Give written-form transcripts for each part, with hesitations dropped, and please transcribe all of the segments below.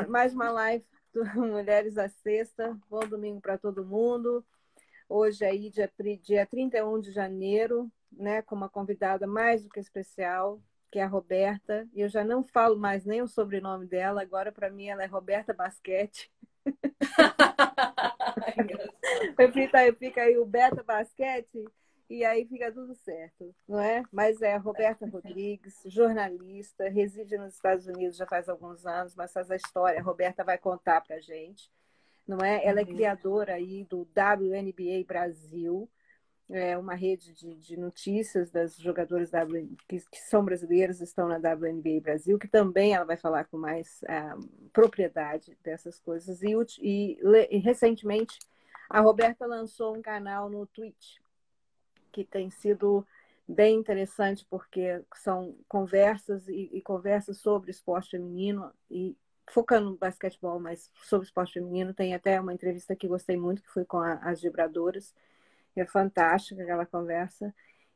mais uma live do Mulheres à Sexta. Bom domingo para todo mundo. Hoje aí, dia 31 de janeiro, né, com uma convidada mais do que especial, que é a Roberta. Eu já não falo mais nem o sobrenome dela, agora para mim ela é Roberta Basquete. Fica aí o Beta Basquete e aí fica tudo certo, não é? Mas é a Roberta Rodrigues, jornalista, reside nos Estados Unidos já faz alguns anos, mas faz a história, a Roberta vai contar para a gente, não é? Ela é criadora aí do WNBA Brasil, é uma rede de notícias das jogadoras que são brasileiras, estão na WNBA Brasil, que também ela vai falar com mais propriedade dessas coisas. E recentemente, a Roberta lançou um canal no Twitch, que tem sido bem interessante, porque são conversas e conversas sobre esporte feminino, e focando no basquetebol, mas sobre esporte feminino. Tem até uma entrevista que gostei muito, que foi com as vibradoras. É fantástica aquela conversa.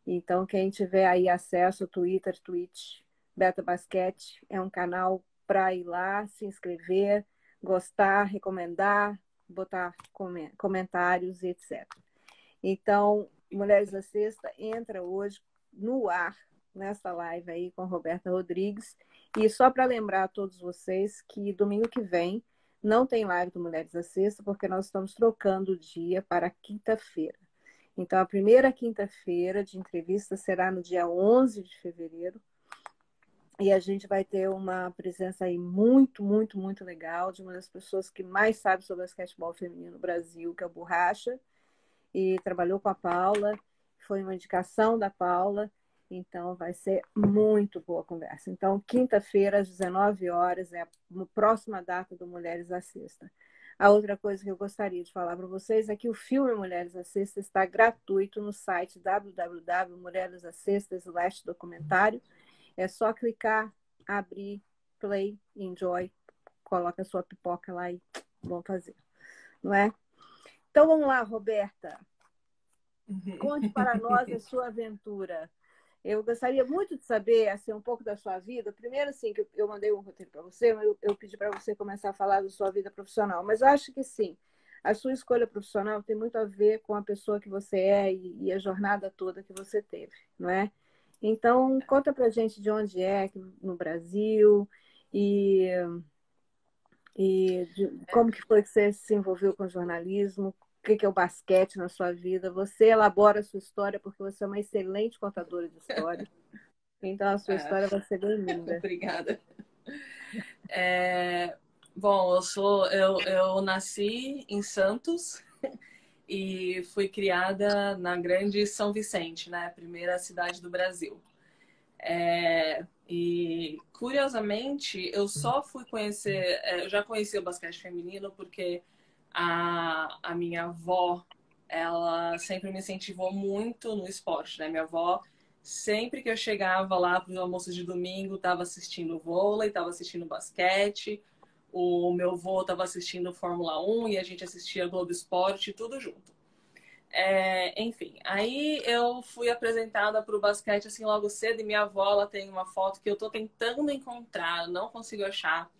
Então, quem tiver aí acesso ao Twitter, Twitch, Beta Basquete, é um canal para ir lá, se inscrever, gostar, recomendar, botar comentários, etc. Então, Mulheres da Sexta entra hoje no ar, nessa live aí com Roberta Rodrigues. E só para lembrar a todos vocês que domingo que vem não tem live do Mulheres da Sexta, porque nós estamos trocando o dia para quinta-feira. Então, a primeira quinta-feira de entrevista será no dia 11 de fevereiro. E a gente vai ter uma presença aí muito, muito, muito legal de uma das pessoas que mais sabe sobre basquetebol feminino no Brasil, que é o Borracha. E trabalhou com a Paula. Foi uma indicação da Paula. Então, vai ser muito boa a conversa. Então, quinta-feira, às 19 horas, é a próxima data do Mulheres à Sexta. A outra coisa que eu gostaria de falar para vocês é que o filme Mulheres à Sexta está gratuito no site www.mulheresacesta.com/documentário. É só clicar, abrir, play, enjoy, coloca a sua pipoca lá e vamos fazer, não é? Então vamos lá, Roberta. Conte para nós a sua aventura. Eu gostaria muito de saber assim, um pouco da sua vida. Primeiro, assim, que eu mandei um roteiro para você, eu pedi para você começar a falar da sua vida profissional. Mas eu acho que sim, a sua escolha profissional tem muito a ver com a pessoa que você é e a jornada toda que você teve, não é? Então, conta para a gente de onde é no Brasil e, como que foi que você se envolveu com o jornalismo, o que é o basquete na sua vida. Você elabora a sua história porque você é uma excelente contadora de história. Então, a sua história vai ser bem linda. Obrigada. Bom, eu nasci em Santos e fui criada na grande São Vicente, né? A primeira cidade do Brasil. E, curiosamente, eu só fui conhecer... eu já conheci o basquete feminino porque a minha avó, ela sempre me incentivou muito no esporte, né? Minha avó, sempre que eu chegava lá para os almoços de domingo, estava assistindo vôlei, estava assistindo basquete, o meu avô estava assistindo Fórmula 1 e a gente assistia Globo Esporte, tudo junto. Enfim, aí eu fui apresentada para o basquete assim logo cedo e minha avó, ela tem uma foto que eu estou tentando encontrar, não consigo achar.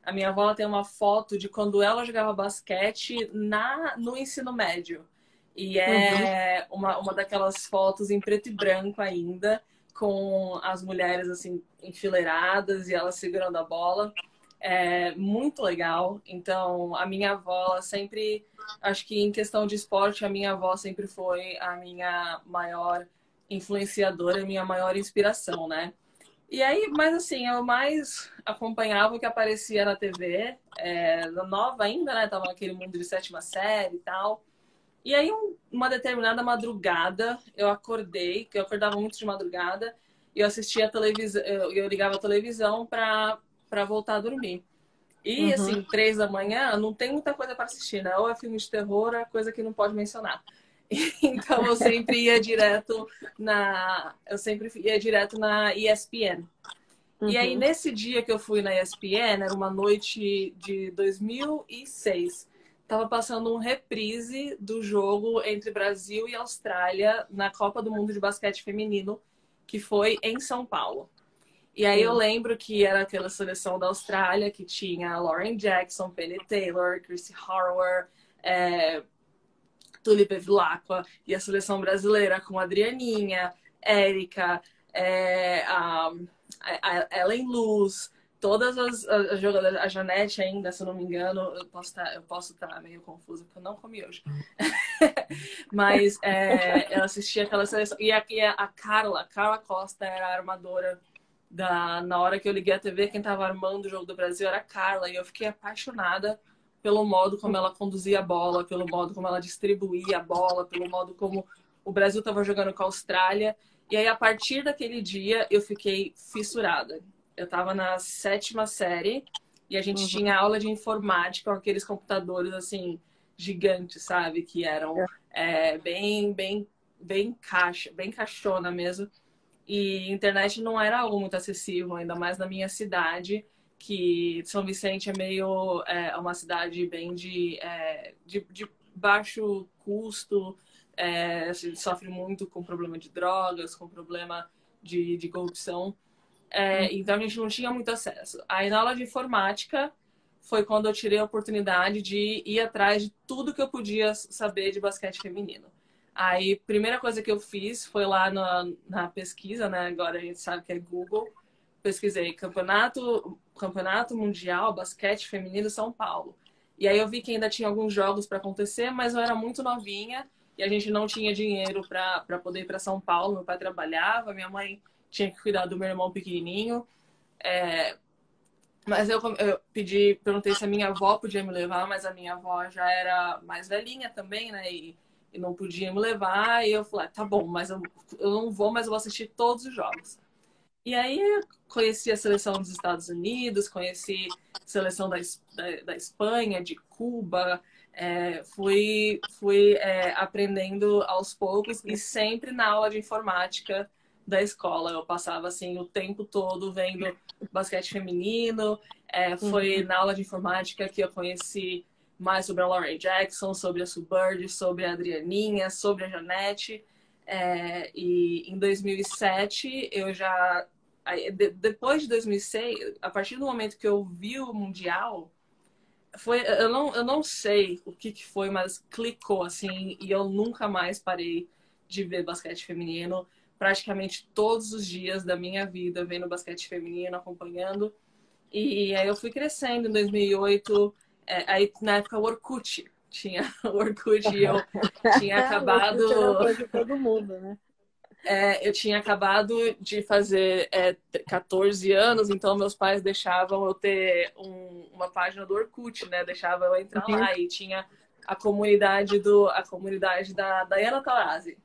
A minha avó tem uma foto de quando ela jogava basquete no ensino médio. E é uma daquelas fotos em preto e branco ainda, com as mulheres assim enfileiradas e elas segurando a bola. É muito legal. Então, a minha avó sempre, acho que em questão de esporte, a minha avó sempre foi a minha maior influenciadora, a minha maior inspiração, né? E aí, mas assim, eu mais acompanhava o que aparecia na TV, nova ainda, né? Tava naquele mundo de sétima série e tal. E aí, uma determinada madrugada, eu acordei, que eu acordava muito de madrugada, e eu assistia a televisão, eu ligava a televisão para voltar a dormir. E assim, 3 da manhã, não tem muita coisa para assistir, né? Ou é filme de terror, é coisa que não pode mencionar. Então eu sempre ia direto na ESPN. E aí nesse dia que eu fui na ESPN, era uma noite de 2006. Tava passando um reprise do jogo entre Brasil e Austrália na Copa do Mundo de Basquete Feminino, que foi em São Paulo. E aí eu sim. lembro que era aquela seleção da Austrália que tinha Lauren Jackson, Penny Taylor, Chrissy Harper, Tulip Bevilacqua, e a seleção brasileira com a Adrianinha, Érica, a Ellen Luz, todas as jogadoras, a Janete ainda, se eu não me engano, eu posso estar meio confusa, porque eu não comi hoje. Mas ela assistia aquela seleção. E a Carla Costa era a armadora na hora que eu liguei a TV, quem estava armando o jogo do Brasil era a Carla, e eu fiquei apaixonada pelo modo como ela conduzia a bola, pelo modo como ela distribuía a bola, pelo modo como o Brasil estava jogando com a Austrália. E aí, a partir daquele dia, eu fiquei fissurada. Eu estava na 7ª série e a gente Uhum. tinha aula de informática com aqueles computadores, assim, gigantes, sabe? Que eram bem caixona mesmo. E internet não era algo muito acessível, ainda mais na minha cidade, que São Vicente é meio uma cidade bem de baixo custo, a gente sofre muito com problema de drogas, com problema de corrupção. Então a gente não tinha muito acesso. Aí na aula de informática foi quando eu tirei a oportunidade de ir atrás de tudo que eu podia saber de basquete feminino. Aí, primeira coisa que eu fiz foi lá na pesquisa, né? Agora a gente sabe que é Google. Pesquisei campeonato Mundial Basquete Feminino São Paulo. E aí eu vi que ainda tinha alguns jogos para acontecer, mas eu era muito novinha e a gente não tinha dinheiro para poder ir para São Paulo. Meu pai trabalhava, minha mãe tinha que cuidar do meu irmão pequenininho. Mas eu perguntei se a minha avó podia me levar, mas a minha avó já era mais velhinha também, né? E não podia me levar. E eu falei, tá bom, mas eu não vou, mas eu vou assistir todos os jogos. E aí eu conheci a seleção dos Estados Unidos, conheci a seleção da Espanha, de Cuba. Fui aprendendo aos poucos e sempre na aula de informática da escola. Eu passava assim o tempo todo vendo basquete feminino. Foi Uhum. na aula de informática que eu conheci mais sobre a Lauren Jackson, sobre a Sue Bird, sobre a Adrianinha, sobre a Janete. E em 2007 eu já depois de 2006, a partir do momento que eu vi o Mundial, eu não sei o que foi, mas clicou assim, e eu nunca mais parei de ver basquete feminino. Praticamente todos os dias da minha vida vendo basquete feminino, acompanhando. E aí eu fui crescendo em 2008. Aí na época o Orkut tinha o Orkut e eu tinha O Orkut era uma acabado coisa de todo mundo, né? eu tinha acabado de fazer 14 anos, então meus pais deixavam eu ter uma página do Orkut, né? Deixavam eu entrar Uhum. lá e tinha a comunidade da Diana Taurasi.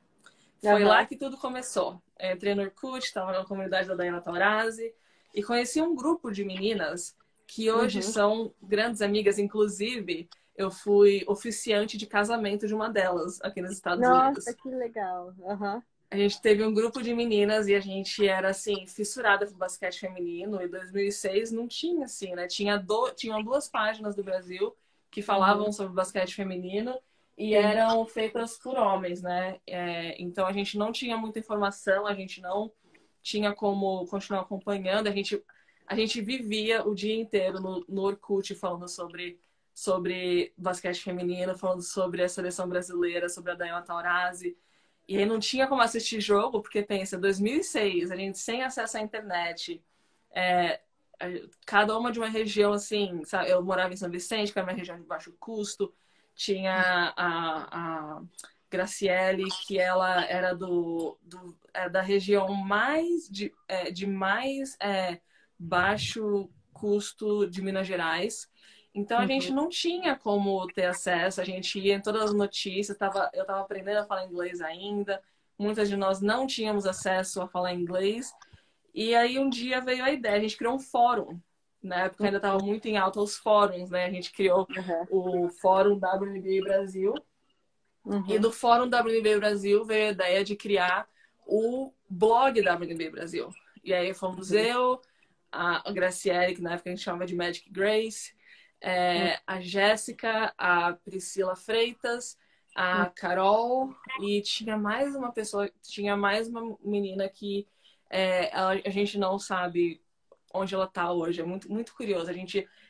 Foi lá Aham. que tudo começou. Eu entrei no Orkut, estava na comunidade da Diana Taurasi e conheci um grupo de meninas que hoje Uhum. são grandes amigas, inclusive eu fui oficiante de casamento de uma delas aqui nos Estados Nossa, Unidos. que legal. Aham. A gente teve um grupo de meninas e a gente era, assim, fissurada por basquete feminino. Em 2006 não tinha, assim, né? Tinham 2 páginas do Brasil que Uhum. falavam sobre basquete feminino e Sim. eram feitas por homens, né? Então a gente não tinha muita informação, a gente não tinha como continuar acompanhando. A gente vivia o dia inteiro no Orkut falando sobre basquete feminino, falando sobre a seleção brasileira, sobre a Dayana Taurasi. E aí não tinha como assistir jogo, porque pensa, 2006, a gente sem acesso à internet, é, cada uma de uma região assim, sabe? Eu morava em São Vicente, que era uma região de baixo custo, tinha a Graciele, que ela era da região de mais baixo custo de Minas Gerais. Então a gente Uhum. não tinha como ter acesso, a gente ia em todas as notícias, eu estava aprendendo a falar inglês ainda, muitas de nós não tínhamos acesso a falar inglês. E aí um dia veio a ideia, a gente criou um fórum, na época ainda estava muito em alta os fóruns, né? A gente criou Uhum. o Fórum WNBA Brasil, e Uhum. do Fórum WNBA Brasil veio a ideia de criar o blog WNBA Brasil. E aí fomos Uhum. eu, a Graciele, que na época a gente chamava de Magic Grace, a Jéssica, a Priscila Freitas, a Carol e tinha mais uma pessoa, tinha mais uma menina que A gente não sabe onde ela tá hoje. É muito, muito curioso.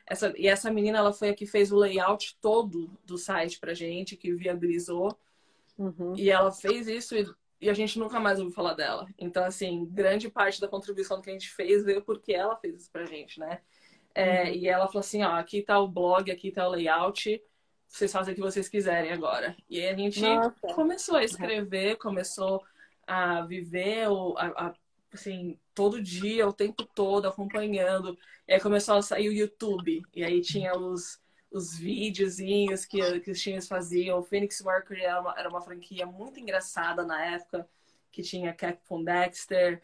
Essa menina, ela foi a que fez o layout todo do site pra gente, que viabilizou. Uhum. E ela fez isso e a gente nunca mais ouviu falar dela. Então, assim, grande parte da contribuição que a gente fez veio porque ela fez isso pra gente, né? Uhum. E ela falou assim, ó, aqui tá o blog, aqui tá o layout, vocês fazem o que vocês quiserem agora. E aí a gente Nossa. começou a escrever, começou a viver assim, todo dia, o tempo todo, acompanhando. E aí começou a sair o YouTube. E aí tinha os videozinhos que os times faziam. O Phoenix Mercury era uma franquia muito engraçada na época, que tinha Capcom Dexter,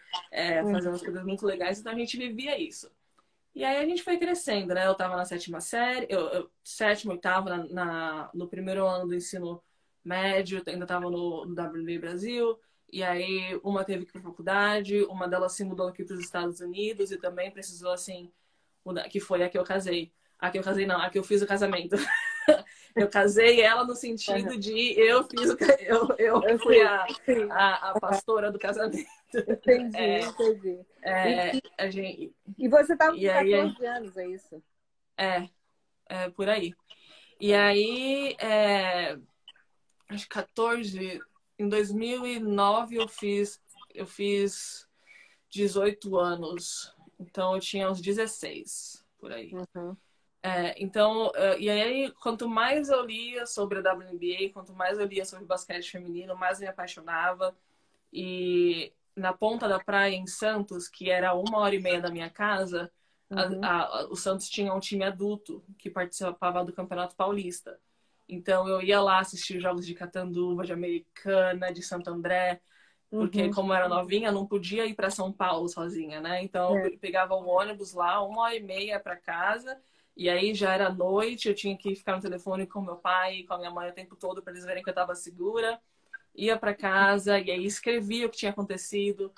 fazendo umas coisas muito legais. Então a gente vivia isso. E aí a gente foi crescendo, né? Eu tava na sétima série, sétimo, oitavo, no primeiro ano do ensino médio, ainda tava no WNBA Brasil. E aí uma teve que ir pra faculdade, uma delas se mudou aqui para os Estados Unidos e também precisou, assim, mudar, que foi a que eu casei. A que eu casei não, a que eu fiz o casamento. Eu casei ela no sentido de eu Eu fui sei, sim. a pastora do casamento. Entendi, É, entendi. E, a gente, e você estava e com aí, 14 anos, é isso? é, por aí. E Tá. aí, acho que 14, em 2009 eu fiz 18 anos. Então eu tinha uns 16 por aí. Uhum. Então, e aí, quanto mais eu lia sobre a WNBA, quanto mais eu lia sobre basquete feminino, mais me apaixonava. E na ponta da praia, em Santos, que era 1 hora e meia da minha casa, Uhum. o Santos tinha um time adulto que participava do Campeonato Paulista. Então eu ia lá assistir jogos de Catanduva, de Americana, de Santo André, porque Uhum. como eu era novinha, não podia ir para São Paulo sozinha, né? Então É. eu pegava um ônibus lá, 1 hora e meia para casa, e aí já era noite, eu tinha que ficar no telefone com meu pai e com a minha mãe o tempo todo para eles verem que eu estava segura. Ia para casa e aí escrevia o que tinha acontecido.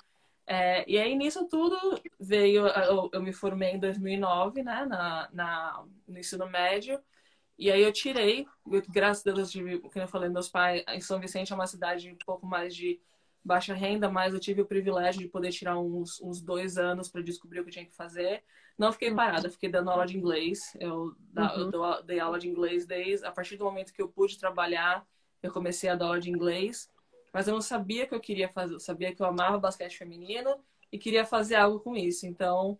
E aí nisso tudo veio, eu me formei em 2009, né, no ensino médio. E aí eu tirei, graças a Deus, como eu falei, meus pais, em São Vicente é uma cidade um pouco mais de baixa renda, mas eu tive o privilégio de poder tirar uns 2 anos para descobrir o que eu tinha que fazer. Não fiquei parada, fiquei dando aula de inglês. Uhum. Dei aula de inglês a partir do momento que eu pude trabalhar, eu comecei a dar aula de inglês. Mas eu não sabia o que eu queria fazer, eu sabia que eu amava basquete feminino e queria fazer algo com isso. Então,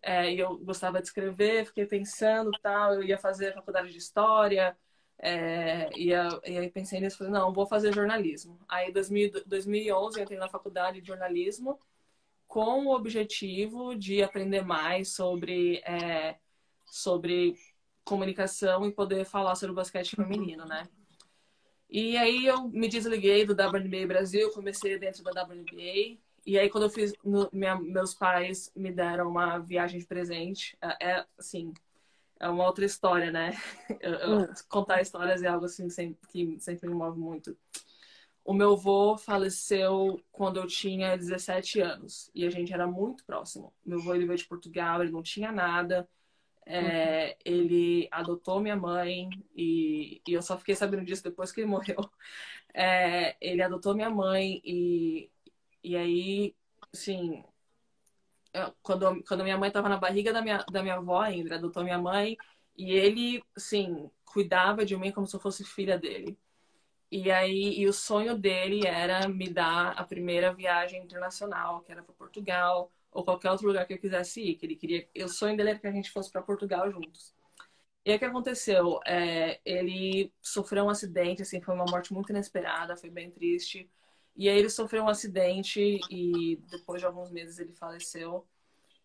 e eu gostava de escrever, fiquei pensando, tal, eu ia fazer faculdade de história, e aí pensei nisso, falei, não, vou fazer jornalismo. Aí, em 2011, eu entrei na faculdade de jornalismo com o objetivo de aprender mais sobre comunicação e poder falar sobre o basquete feminino, né? E aí eu me desliguei do WNBA Brasil, comecei dentro da WNBA. E aí quando eu fiz, meus pais me deram uma viagem de presente. Assim, é uma outra história, né? Uhum. Contar histórias é algo assim que sempre me move muito. O meu avô faleceu quando eu tinha 17 anos. E a gente era muito próximo. Meu avô, ele veio de Portugal, ele não tinha nada. Ele adotou minha mãe e eu só fiquei sabendo disso depois que ele morreu. Ele adotou minha mãe e aí, assim, quando minha mãe estava na barriga da minha avó ainda, ele adotou minha mãe e ele, assim, cuidava de mim como se eu fosse filha dele. E aí, o sonho dele era me dar a primeira viagem internacional, que era para Portugal ou qualquer outro lugar que eu quisesse ir, que ele queria. O sonho dele era que a gente fosse para Portugal juntos. E aí o que aconteceu? Ele sofreu um acidente, assim, foi uma morte muito inesperada, foi bem triste. E aí ele sofreu um acidente e depois de alguns meses ele faleceu.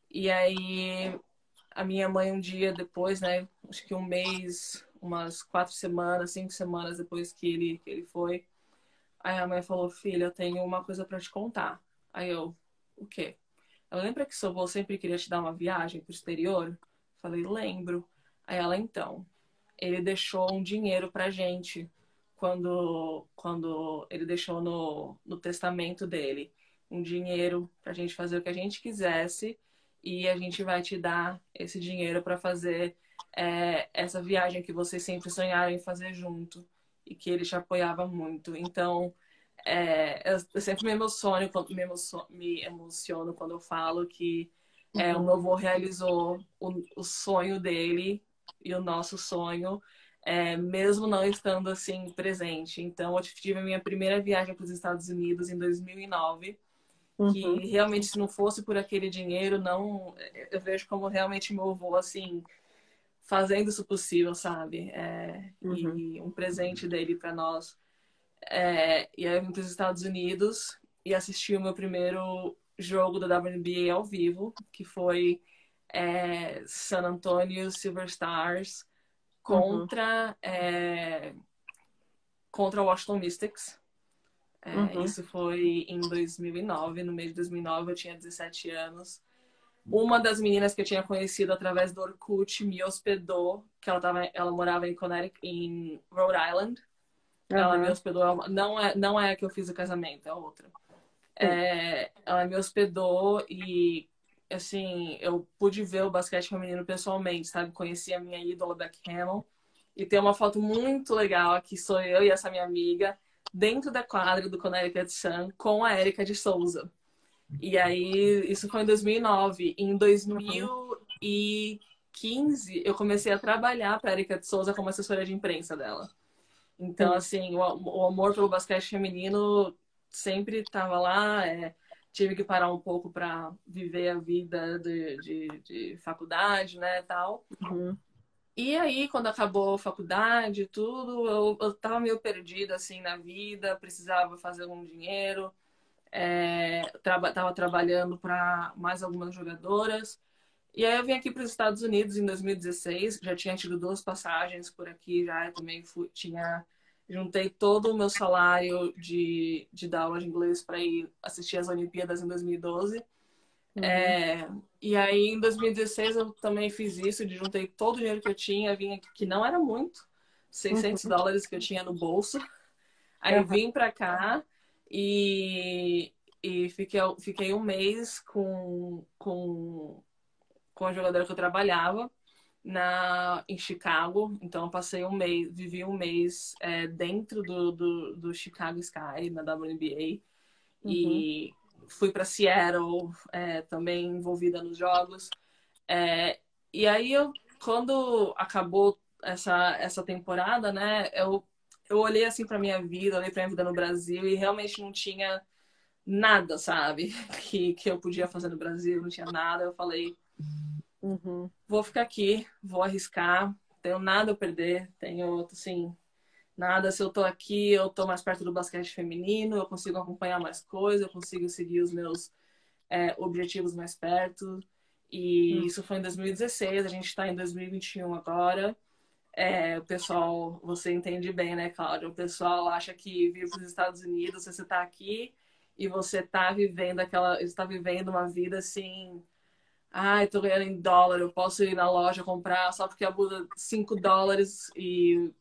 E aí a minha mãe um dia depois, né, acho que um mês, umas 4 semanas, 5 semanas depois que ele foi, aí a mãe falou, filha, eu tenho uma coisa para te contar. Aí eu, o quê? Ela lembra que seu avô sempre queria te dar uma viagem pro exterior? Falei, lembro. Aí ela, então, ele deixou um dinheiro pra gente quando ele deixou no testamento dele. Um dinheiro pra gente fazer o que a gente quisesse e a gente vai te dar esse dinheiro para fazer essa viagem que vocês sempre sonharam em fazer junto e que ele te apoiava muito. Então, eu sempre me emociono quando eu falo que o Uhum. meu avô realizou o sonho dele e o nosso sonho, mesmo não estando assim presente. Então, eu tive a minha primeira viagem para os Estados Unidos em 2009, Uhum. que realmente, se não fosse por aquele dinheiro, não, eu vejo como realmente meu avô, assim, fazendo isso possível, sabe? Uhum. E um presente dele para nós. E aí eu vim para os Estados Unidos e assisti o meu primeiro jogo da WNBA ao vivo, que foi San Antonio Silver Stars Uhum. contra o Washington Mystics. Uhum. Isso foi em 2009. No mês de 2009 eu tinha 17 anos. Uma das meninas que eu tinha conhecido através do Orkut me hospedou, que ela morava em Connecticut, em Rhode Island. Ela me Aham. hospedou, não é a que eu fiz o casamento, é outra. Sim. Ela me hospedou e, assim, eu pude ver o basquete feminino pessoalmente, sabe? Conheci a minha ídola, Beck Hammond. E tem uma foto muito legal que sou eu e essa minha amiga dentro da quadra do Connecticut Sun com a Erika de Souza. E aí, isso foi em 2009. Em Uhum. 2015, eu comecei a trabalhar para a Erika de Souza como assessora de imprensa dela. Então, Sim. assim, o amor pelo basquete feminino sempre estava lá. Tive que parar um pouco para viver a vida de faculdade, né, tal. Uhum. E aí, quando acabou a faculdade e tudo, eu tava meio perdida, assim, na vida, precisava fazer algum dinheiro. Tava trabalhando para mais algumas jogadoras. E aí eu vim aqui para os Estados Unidos em 2016, já tinha tido 2 passagens por aqui, já também juntei todo o meu salário de dar aula de inglês para ir assistir as Olimpíadas em 2012. Uhum. É, e aí em 2016 eu também fiz isso, juntei todo o dinheiro que eu tinha, vim aqui, que não era muito, Uhum. US$ 600 que eu tinha no bolso. Aí Aham. vim para cá e, fiquei um mês com a jogadora que eu trabalhava em Chicago. Então eu passei um mês, vivi um mês dentro do Chicago Sky, na WNBA. Uhum. E fui para Seattle, também envolvida nos jogos. É, e aí quando acabou essa temporada, né, eu olhei assim para minha vida, olhei para minha vida no Brasil e realmente não tinha nada, sabe, que eu podia fazer no Brasil, não tinha nada. Eu falei, Uhum. vou ficar aqui, vou arriscar, tenho nada a perder, tenho, assim, nada. Se eu tô aqui, eu tô mais perto do basquete feminino, eu consigo acompanhar mais coisas, eu consigo seguir os meus objetivos mais perto. E Uhum. isso foi em 2016, a gente está em 2021 agora. O pessoal, você entende bem, né, Cláudia? O pessoal acha que vir para os Estados Unidos, você está aqui e você está vivendo uma vida assim. Ai, tô ganhando em dólar, eu posso ir na loja comprar só porque abusa US$ 5 e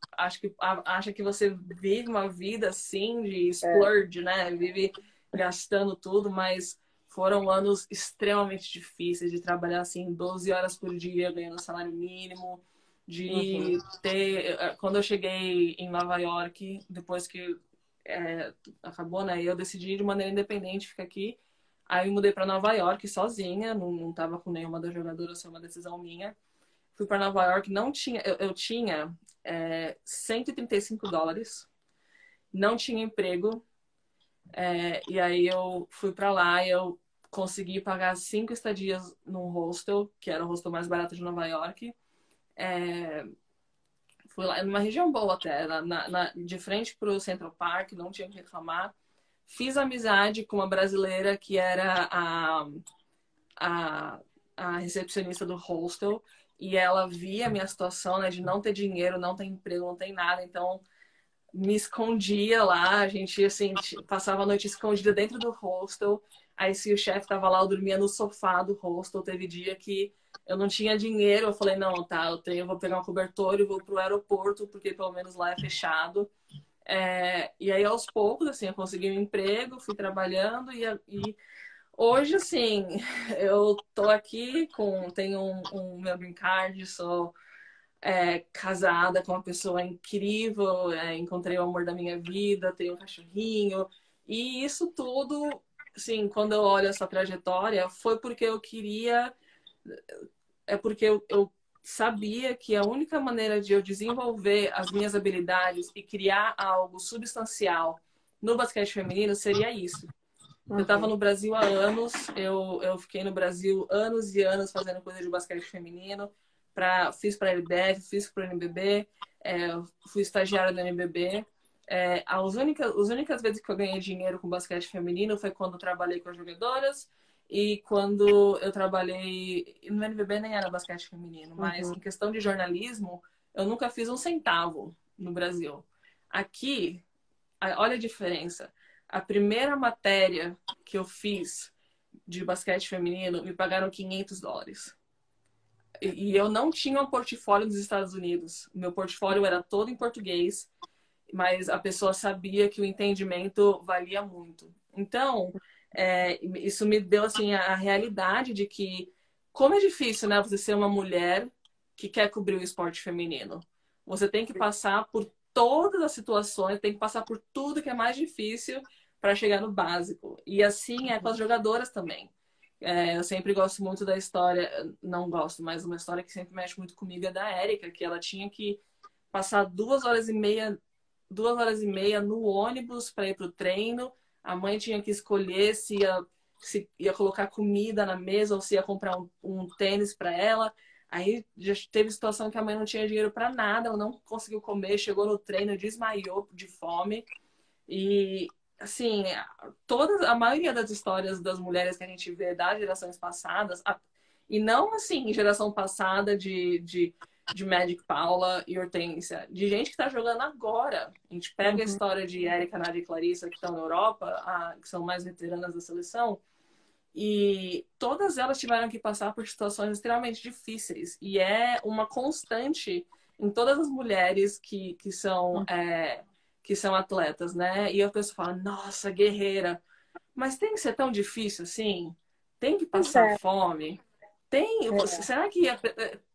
acha que você vive uma vida assim de É. splurge, né? Vive gastando tudo, mas foram anos extremamente difíceis de trabalhar assim 12 horas por dia, ganhando salário mínimo, Uhum. de ter. Quando eu cheguei em Nova York, depois que acabou, né? Eu decidi de maneira independente ficar aqui. Aí eu mudei para Nova York sozinha, não tava com nenhuma das jogadoras, foi uma decisão minha. Fui para Nova York, não tinha, eu tinha US$ 135, não tinha emprego, e aí eu fui para lá e eu consegui pagar 5 estadias num hostel, que era o hostel mais barato de Nova York. É, Fui lá, numa região boa até, de frente pro Central Park, não tinha que reclamar. Fiz amizade com uma brasileira que era a, a recepcionista do hostel e ela via a minha situação, né, de não ter dinheiro, não ter emprego, não ter nada, então me escondia lá, a gente assim passava a noite escondida dentro do hostel. Aí se o chefe tava lá, eu dormia no sofá do hostel. Teve dia que eu não tinha dinheiro, eu falei, não, tá, eu vou pegar um cobertor e vou pro aeroporto, porque pelo menos lá é fechado. E aí aos poucos, assim, eu consegui um emprego, fui trabalhando e hoje, assim, eu tô aqui tenho um meu green card, sou casada com uma pessoa incrível, encontrei o amor da minha vida, tenho um cachorrinho E isso tudo, assim, quando eu olho essa trajetória, foi porque eu queria, é porque eu sabia que a única maneira de eu desenvolver as minhas habilidades e criar algo substancial no basquete feminino seria isso. Eu estava Uhum. no Brasil há anos, eu fiquei no Brasil anos e anos fazendo coisa de basquete feminino, fiz para a LBF, fiz para o NBB, fui estagiária do NBB. As únicas vezes que eu ganhei dinheiro com basquete feminino foi quando eu trabalhei com as jogadoras e quando eu trabalhei no NBB nem era basquete feminino, mas Uhum. em questão de jornalismo, eu nunca fiz um centavo no Brasil. Aqui, olha a diferença. A primeira matéria que eu fiz de basquete feminino me pagaram US$ 500. E eu não tinha um portfólio nos Estados Unidos. O meu portfólio era todo em português, mas a pessoa sabia que o entendimento valia muito. Então, isso me deu assim a realidade de que como é difícil, né, você ser uma mulher que quer cobrir o esporte feminino. Você tem que passar por todas as situações, tem que passar por tudo que é mais difícil para chegar no básico. E assim é com as jogadoras também. Eu sempre gosto muito da história, não gosto, mas uma história que sempre mexe muito comigo é da Érica, que ela tinha que passar 2 horas e meia no ônibus para ir para o treino. A mãe tinha que escolher se ia colocar comida na mesa ou se ia comprar um tênis para ela. Aí já teve situação que a mãe não tinha dinheiro para nada, ela não conseguiu comer, chegou no treino, desmaiou de fome. E assim, a maioria das histórias das mulheres que a gente vê das gerações passadas, e não assim, geração passada de Magic Paula e Hortência, de gente que está jogando agora. A gente pega a Uhum. história de Erika, Nádia e Clarissa, que estão na Europa, que são mais veteranas da seleção, e todas elas tiveram que passar por situações extremamente difíceis. E é uma constante em todas as mulheres que são atletas, né? E a pessoa fala, nossa, guerreira. Mas tem que ser tão difícil assim? Tem que Pois passar é. fome? É. Será que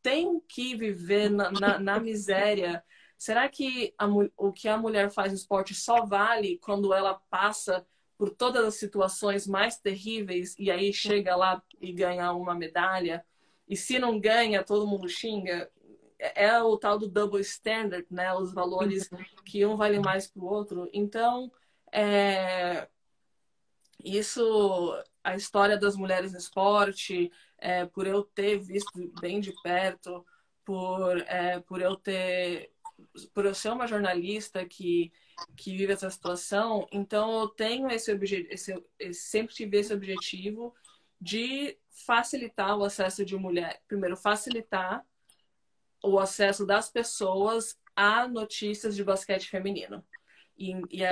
tem que viver na miséria? Será que o que a mulher faz no esporte só vale quando ela passa por todas as situações mais terríveis e aí chega lá e ganha uma medalha? E se não ganha, todo mundo xinga? É o tal do double standard, né? Os valores que um vale mais que o outro. Então, é, isso, a história das mulheres no esporte, por eu ter visto bem de perto, por eu ser uma jornalista que vive essa situação, então eu tenho esse objetivo, sempre tive esse objetivo de facilitar o acesso de mulher. Primeiro, facilitar o acesso das pessoas a notícias de basquete feminino. Sim. E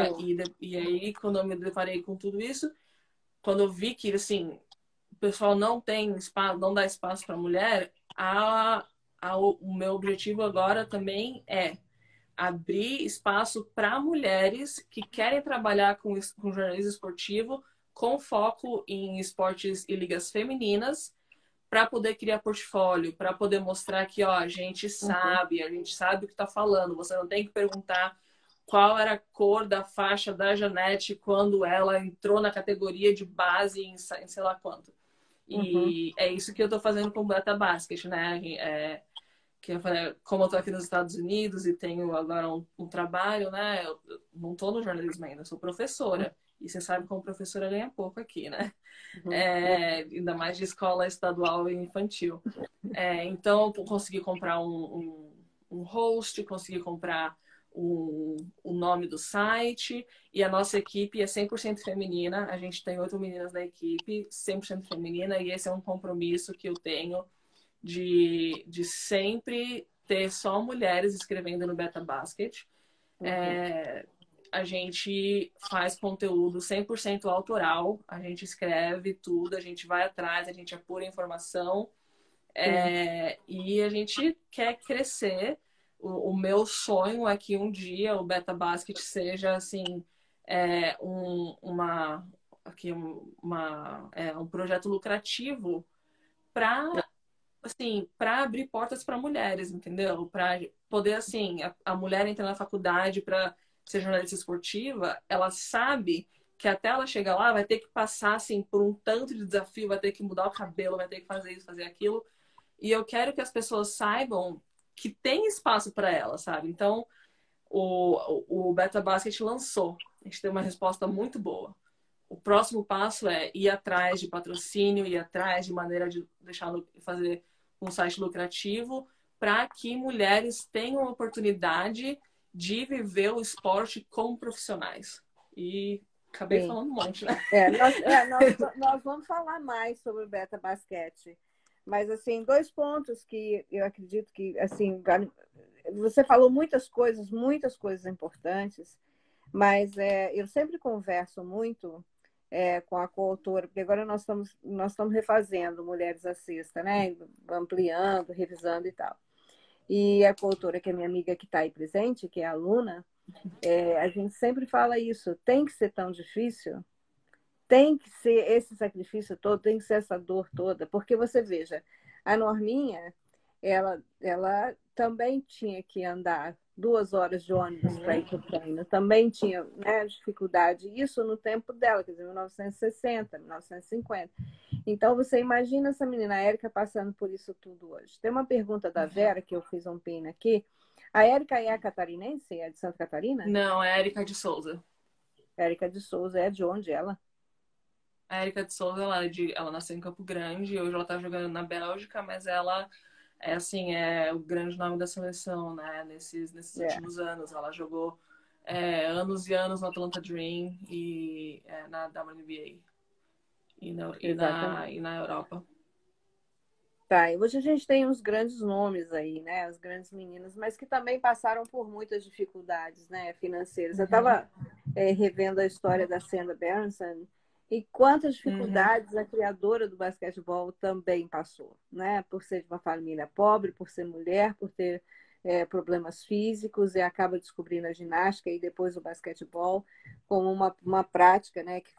aí, quando eu me deparei com tudo isso, quando eu vi que assim o pessoal não tem espaço, não dá espaço para mulher, o meu objetivo agora também é abrir espaço para mulheres que querem trabalhar com jornalismo esportivo com foco em esportes e ligas femininas para poder criar portfólio, para poder mostrar que ó, Uhum. a gente sabe o que está falando. Você não tem que perguntar qual era a cor da faixa da Janete quando ela entrou na categoria de base em sei lá quanto. Uhum. E é isso que eu estou fazendo com o Beta Basket, né? Que eu falei, como eu estou aqui nos Estados Unidos e tenho agora um trabalho, né? Eu não estou no jornalismo ainda, eu sou professora. E você sabe como professora ganha pouco aqui, né? Uhum. Ainda mais de escola estadual e infantil. Então, eu consegui comprar um host, consegui comprar o nome do site e a nossa equipe é 100% feminina. A gente tem 8 meninas na equipe, 100% feminina, e esse é um compromisso que eu tenho de sempre ter só mulheres escrevendo no Beta Basket. Uhum. A gente faz conteúdo 100% autoral, a gente escreve tudo, a gente vai atrás, a gente apura informação, Sim. e a gente quer crescer. O meu sonho é que um dia o Beta Basket seja assim, um projeto lucrativo para para abrir portas para mulheres, entendeu? Para poder assim, a mulher entra na faculdade para ser jornalista esportiva, ela sabe que até ela chegar lá vai ter que passar assim por um tanto de desafio, vai ter que mudar o cabelo, vai ter que fazer isso, fazer aquilo. E eu quero que as pessoas saibam que tem espaço para ela, sabe? Então, o Beta Basket lançou. A gente tem uma resposta muito boa. O próximo passo é ir atrás de patrocínio, ir atrás de maneira de fazer um site lucrativo para que mulheres tenham a oportunidade de viver o esporte como profissionais. E acabei Sim. falando um monte, né? Nós vamos falar mais sobre o Beta Basquete. Mas, assim, 2 pontos que eu acredito que, assim, você falou muitas coisas importantes, mas eu sempre converso muito com a coautora, porque agora nós estamos refazendo Mulheres à Sexta, né? Ampliando, revisando e tal. E a coautora, que é minha amiga que está aí presente, que é a Luna, a gente sempre fala isso, tem que ser tão difícil? Tem que ser esse sacrifício todo, tem que ser essa dor toda, porque você veja, a Norminha, ela também tinha que andar 2 horas de ônibus para ir para o treino, também tinha, né, dificuldade, isso no tempo dela, quer dizer, 1960, 1950. Então, você imagina essa menina, a Érica, passando por isso tudo hoje. Tem uma pergunta da Vera, que eu fiz um pin aqui. A Érica é a catarinense? É de Santa Catarina? Não, é a Érica de Souza. Érica de Souza, é de onde ela? A Érica de Souza, ela nasceu em Campo Grande, hoje ela tá jogando na Bélgica, mas ela assim, é o grande nome da seleção, né? Nesses últimos anos. Ela jogou anos e anos no Atlanta Dream e na WNBA e na Europa. Tá, e hoje a gente tem uns grandes nomes aí, né? As grandes meninas, mas que também passaram por muitas dificuldades, né, financeiras. Eu estava revendo a história da Senda Berenson e quantas dificuldades a criadora do basquetebol também passou, né? Por ser de uma família pobre, por ser mulher, por ter problemas físicos, e acaba descobrindo a ginástica e depois o basquetebol como uma prática, né, que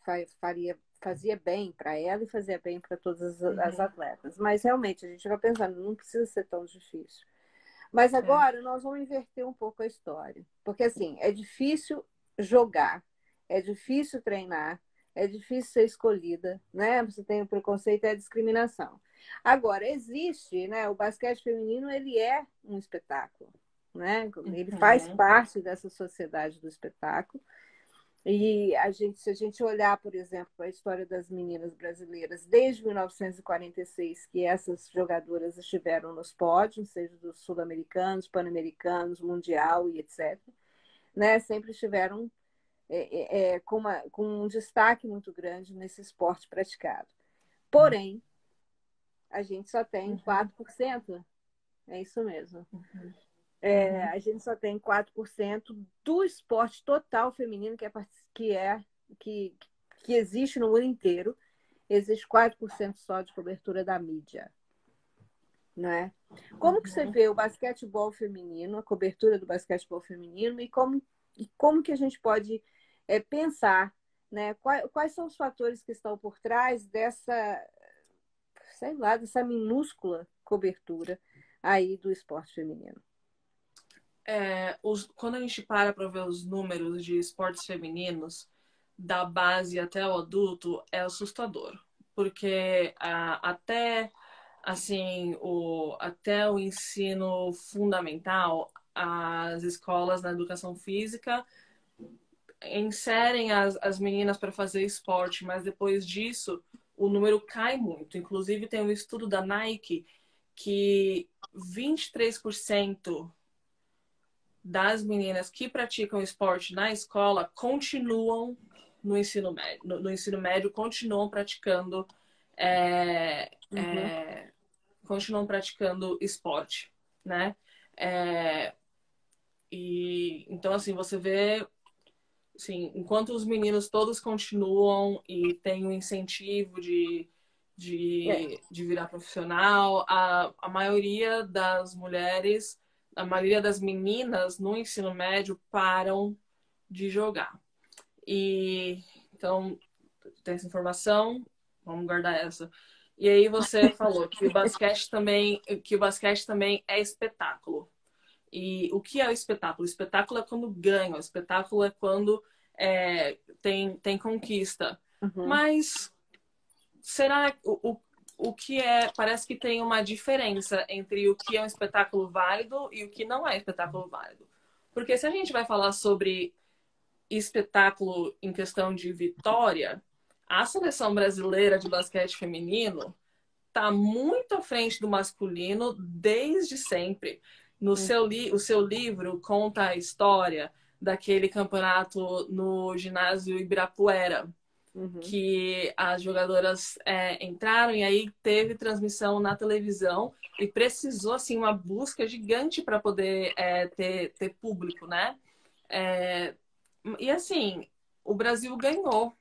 fazia bem para ela e fazia bem para todas as atletas. Mas realmente a gente vai pensando, não precisa ser tão difícil. Mas agora nós vamos inverter um pouco a história. Porque assim, é difícil jogar, é difícil treinar, é difícil ser escolhida, né? Você tem o preconceito e a discriminação. Agora, existe, né? O basquete feminino, ele é um espetáculo, né? Ele faz parte dessa sociedade do espetáculo. E se a gente olhar, por exemplo, a história das meninas brasileiras, desde 1946, que essas jogadoras estiveram nos pódios, seja dos sul-americanos, pan-americanos, mundial e etc., né, sempre estiveram com um destaque muito grande nesse esporte praticado. Porém, a gente só tem 4%, é isso mesmo. A gente só tem 4% do esporte total feminino que existe no mundo inteiro. Existe 4% só de cobertura da mídia. Né? Como que você vê o basquetebol feminino, a cobertura do basquetebol feminino, e como que a gente pode pensar, né? Quais são os fatores que estão por trás dessa minúscula cobertura aí do esporte feminino? Quando a gente para ver os números de esportes femininos, da base até o adulto, é assustador. Porque até o ensino fundamental, as escolas na educação física inserem as meninas para fazer esporte, mas depois disso o número cai muito. Inclusive tem um estudo da Nike que 23% das meninas que praticam esporte na escola continuam no ensino médio. No ensino médio continuam praticando continuam praticando esporte, né? E então assim você vê, assim, enquanto os meninos todos continuam e têm um incentivo de virar profissional, a maioria das mulheres, a maioria das meninas no ensino médio param de jogar. E então tem essa informação, vamos guardar essa. E aí você falou que o basquete também é espetáculo. E o que é o espetáculo? O espetáculo é quando ganha, o espetáculo é quando tem conquista. Uhum. Mas será o que é... Parece que tem uma diferença entre o que é um espetáculo válido e o que não é espetáculo válido. Porque se a gente vai falar sobre espetáculo em questão de vitória, a seleção brasileira de basquete feminino está muito à frente do masculino desde sempre. O seu livro conta a história daquele campeonato no ginásio Ibirapuera, Uhum. que as jogadoras entraram e aí teve transmissão na televisão e precisou assim uma busca gigante para poder ter público, né? É, e assim, o Brasil ganhou.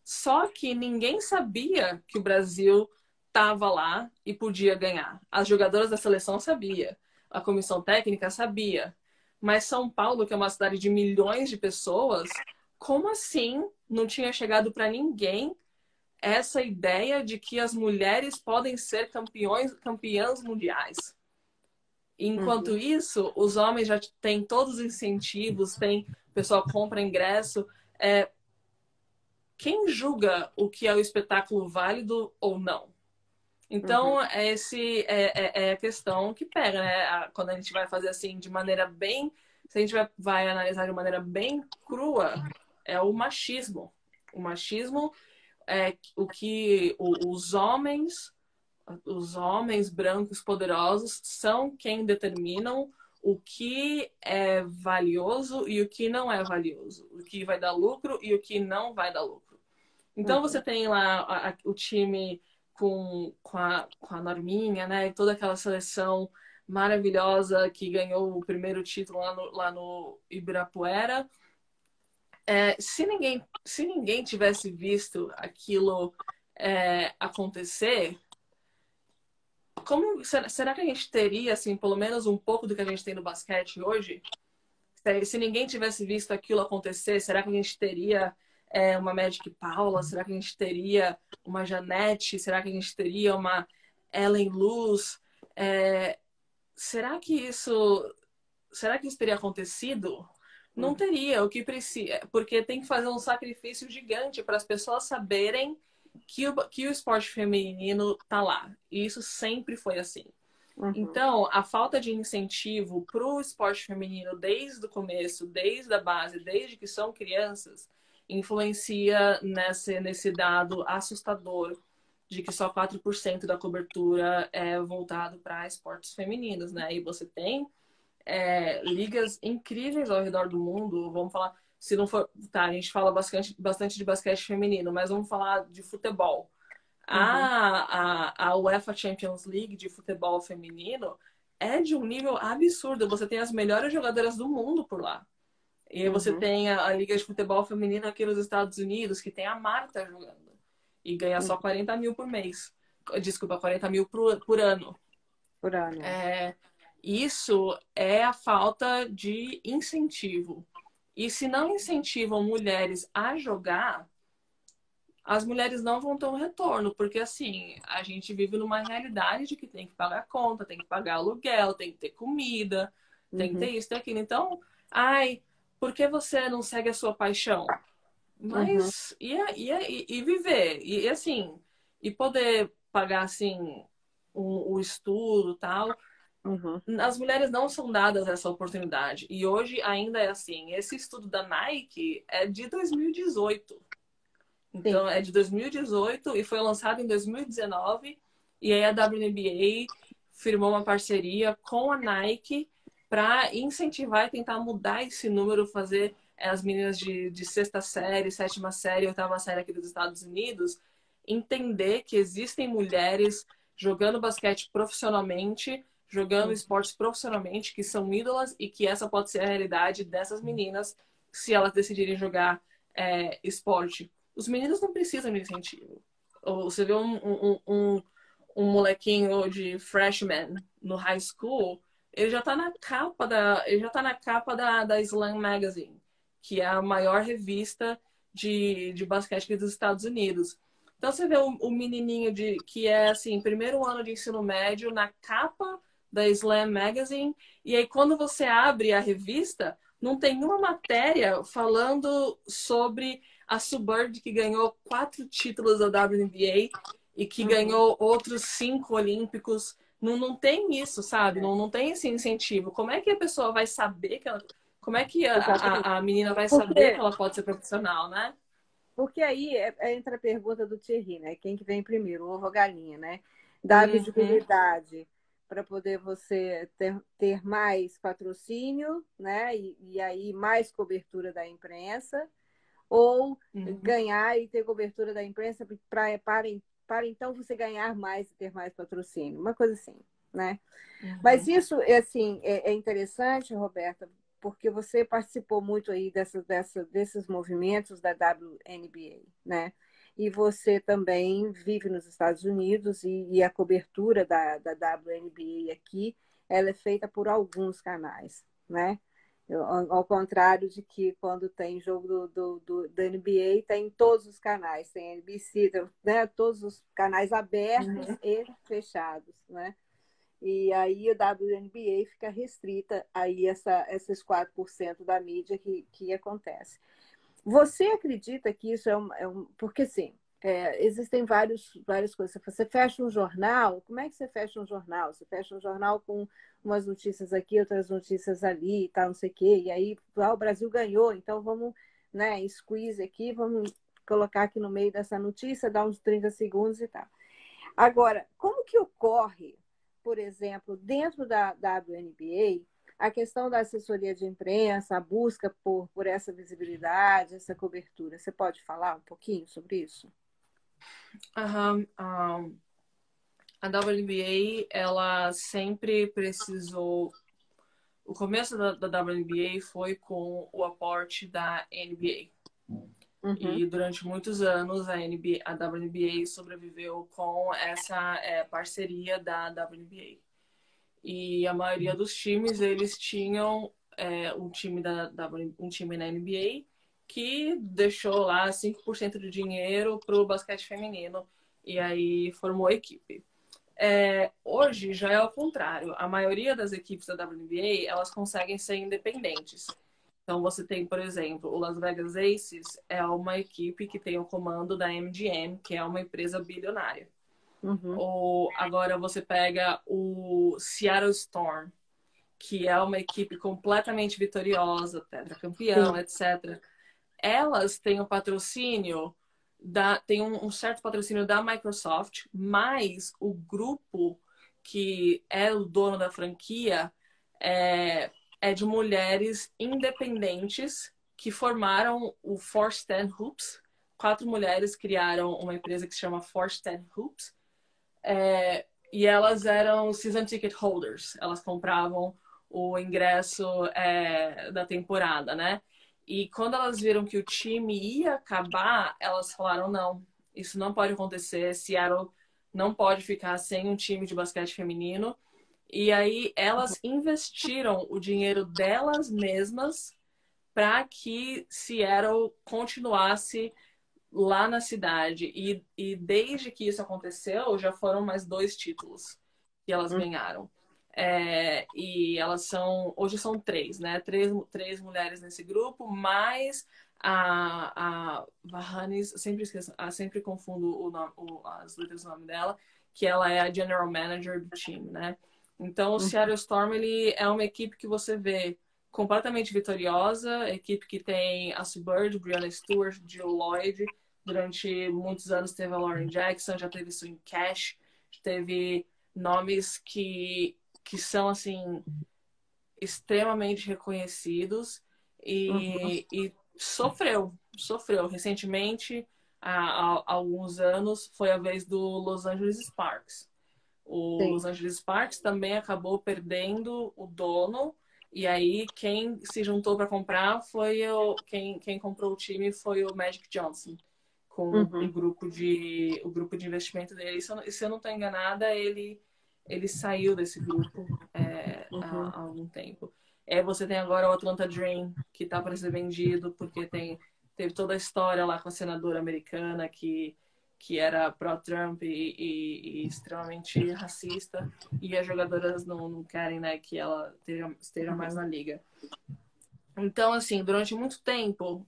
Só que ninguém sabia que o Brasil estava lá e podia ganhar. As jogadoras da seleção sabia, a comissão técnica sabia. Mas São Paulo, que é uma cidade de milhões de pessoas, como assim não tinha chegado para ninguém essa ideia de que as mulheres podem ser campeãs mundiais? Enquanto Uhum. isso, os homens já têm todos os incentivos, o pessoal compra ingresso. É, quem julga o que é o espetáculo válido ou não? Uhum. Então, é a questão que pega, né? Quando a gente vai fazer assim de maneira bem. Se a gente vai analisar de maneira bem crua, é o machismo. O machismo é o que os homens brancos poderosos são quem determinam o que é valioso e o que não é valioso, o que vai dar lucro e o que não vai dar lucro. Então você Uhum. tem lá o time com a Norminha, né? E toda aquela seleção maravilhosa que ganhou o primeiro título lá no Ibirapuera. Se ninguém tivesse visto aquilo acontecer, será que a gente teria, assim, pelo menos um pouco do que a gente tem no basquete hoje? Se ninguém tivesse visto aquilo acontecer, será que a gente teria uma Magic Paula? Será que a gente teria uma Janete? Será que a gente teria uma Ellen Luz? É, será que isso, será que isso teria acontecido? Não Uhum. teria. O que precisa, porque tem que fazer um sacrifício gigante para as pessoas saberem que o esporte feminino tá lá. E isso sempre foi assim. Uhum. Então, a falta de incentivo para o esporte feminino desde o começo, desde a base, desde que são crianças, influencia nesse dado assustador de que só 4% da cobertura é voltado para esportes femininos, né? E você tem ligas incríveis ao redor do mundo. Vamos falar, se não for, tá, a gente fala bastante de basquete feminino, mas vamos falar de futebol. Uhum. A UEFA Champions League de futebol feminino é de um nível absurdo. Você tem as melhores jogadoras do mundo por lá. E aí você Uhum. tem a Liga de Futebol Feminino aqui nos Estados Unidos, que tem a Marta jogando. E ganha só Uhum. 40 mil por mês. Desculpa, 40 mil por ano. Por ano. É, isso é a falta de incentivo. E se não incentivam mulheres a jogar, as mulheres não vão ter um retorno, porque assim, a gente vive numa realidade de que tem que pagar conta, tem que pagar aluguel, tem que ter comida, tem que ter Uhum. isso, tem aquilo. Então, ai, por que você não segue a sua paixão? Uhum. Mas e viver, e assim, e poder pagar assim o estudo e tal. Uhum. As mulheres não são dadas essa oportunidade. E hoje ainda é assim. Esse estudo da Nike é de 2018. Sim. Então, é de 2018 e foi lançado em 2019. E aí a WNBA firmou uma parceria com a Nike para incentivar e tentar mudar esse número, fazer as meninas de sexta série, sétima série, oitava série aqui dos Estados Unidos entender que existem mulheres jogando basquete profissionalmente, jogando Uhum. esportes profissionalmente, que são ídolas e que essa pode ser a realidade dessas meninas se elas decidirem jogar esporte. Os meninos não precisam de incentivo. Ou você vê um molequinho de freshman no high school, ele já tá na capa da Slam Magazine, que é a maior revista de basquete aqui dos Estados Unidos. Então você vê o menininho que é assim, primeiro ano de ensino médio, na capa da Slam Magazine, e aí quando você abre a revista, não tem uma matéria falando sobre a Sue Bird, que ganhou 4 títulos da WNBA e que ganhou outros 5 olímpicos. Não tem isso, sabe? Não tem esse incentivo. Como é que a pessoa vai saber que ela... Como é que Exatamente. a menina vai saber que Porque, ela pode ser profissional, né? porque aí entra a pergunta do Thierry, né? Quem que vem primeiro, ovo ou galinha, né? Da Uhum, visibilidade para poder você ter mais patrocínio, né? E aí mais cobertura da imprensa, ou uhum, ganhar e ter cobertura da imprensa para então você ganhar mais e ter mais patrocínio, uma coisa assim, né? Mas uhum, isso, assim, é interessante, Roberta, porque você participou muito aí desses movimentos da WNBA, né? E você também vive nos Estados Unidos e a cobertura da WNBA aqui, ela é feita por alguns canais, né? Ao contrário de que quando tem jogo da NBA, tem todos os canais, tem NBC, né? Todos os canais abertos uhum. e fechados, né? E aí a WNBA fica restrita aí esses 4% da mídia que acontece. Você acredita que isso porque sim, existem várias coisas. Você fecha um jornal, como é que você fecha um jornal? Você fecha um jornal com umas notícias aqui, outras notícias ali, e tal, não sei o quê, e aí o Brasil ganhou, então vamos, né, squeeze aqui, vamos colocar aqui no meio dessa notícia, dar uns 30 segundos e tal. Agora, como que ocorre, por exemplo, dentro da WNBA, a questão da assessoria de imprensa, a busca por essa visibilidade, essa cobertura? Você pode falar um pouquinho sobre isso? Aham, a WNBA, ela sempre precisou. O começo da WNBA foi com o aporte da NBA. Uhum, E durante muitos anos a WNBA sobreviveu com essa parceria da WNBA. E a maioria dos times, eles tinham um time na NBA que deixou lá 5% do dinheiro para o basquete feminino e aí formou a equipe. Hoje já é o contrário. A maioria das equipes da WNBA, elas conseguem ser independentes. Então você tem, por exemplo, o Las Vegas Aces é uma equipe que tem o comando da MGM, que é uma empresa bilionária. uhum, Ou agora você pega o Seattle Storm, que é uma equipe completamente vitoriosa, tetracampeão, sim. etc. Elas têm o patrocínio tem um certo patrocínio da Microsoft, mas o grupo que é o dono da franquia é, é de mulheres independentes que formaram o Force 10 Hoops. 4 mulheres criaram uma empresa que se chama Force 10 Hoops. E elas eram season ticket holders. Elas compravam o ingresso da temporada, né? E quando elas viram que o time ia acabar, elas falaram: não, isso não pode acontecer. Seattle não pode ficar sem um time de basquete feminino. E aí elas investiram o dinheiro delas mesmas para que Seattle continuasse lá na cidade. E desde que isso aconteceu, já foram mais 2 títulos que elas Uhum, ganharam. E elas hoje são 3, né? Três mulheres nesse grupo, mais a Vahanis, eu sempre esqueço, sempre confundo as letras do nome dela, que ela é a general manager do time, né? Então, o uhum, Seattle Storm ele é uma equipe que você vê completamente vitoriosa, equipe que tem a Sue Bird, Brianna Stewart, Jill Lloyd, durante muitos anos teve a Lauren Jackson, já teve Swing Cash, teve nomes que são assim extremamente reconhecidos uhum, e sofreu. Recentemente, há alguns anos, foi a vez do Los Angeles Sparks. O sim. Los Angeles Sparks também acabou perdendo o dono. E aí, quem se juntou para comprar quem comprou o time foi o Magic Johnson, com Uhum, o grupo de investimento dele. Se eu não estou enganada, ele saiu desse grupo uhum. há algum tempo. Você tem agora o Atlanta Dream, que está para ser vendido, porque teve toda a história lá com a senadora americana que era pró-Trump e extremamente racista, e as jogadoras não querem, né, que ela esteja mais Uhum. na liga. Então, assim, durante muito tempo,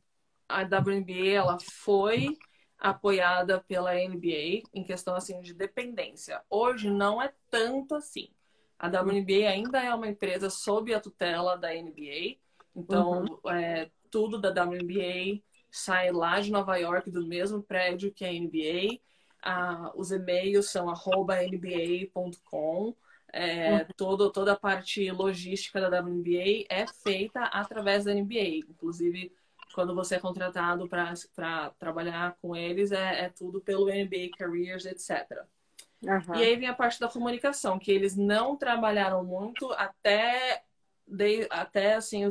a WNBA ela foi apoiada pela NBA em questão assim de dependência. Hoje não é tanto assim. A WNBA ainda é uma empresa sob a tutela da NBA, Uhum. então tudo da WNBA sai lá de Nova York, do mesmo prédio que a NBA. Os e-mails são @nba.com. Toda a parte logística da WNBA é feita através da NBA. Inclusive, quando você é contratado para trabalhar com eles, é tudo pelo NBA Careers, etc. E Aham. aí vem a parte da comunicação, que eles não trabalharam muito até assim,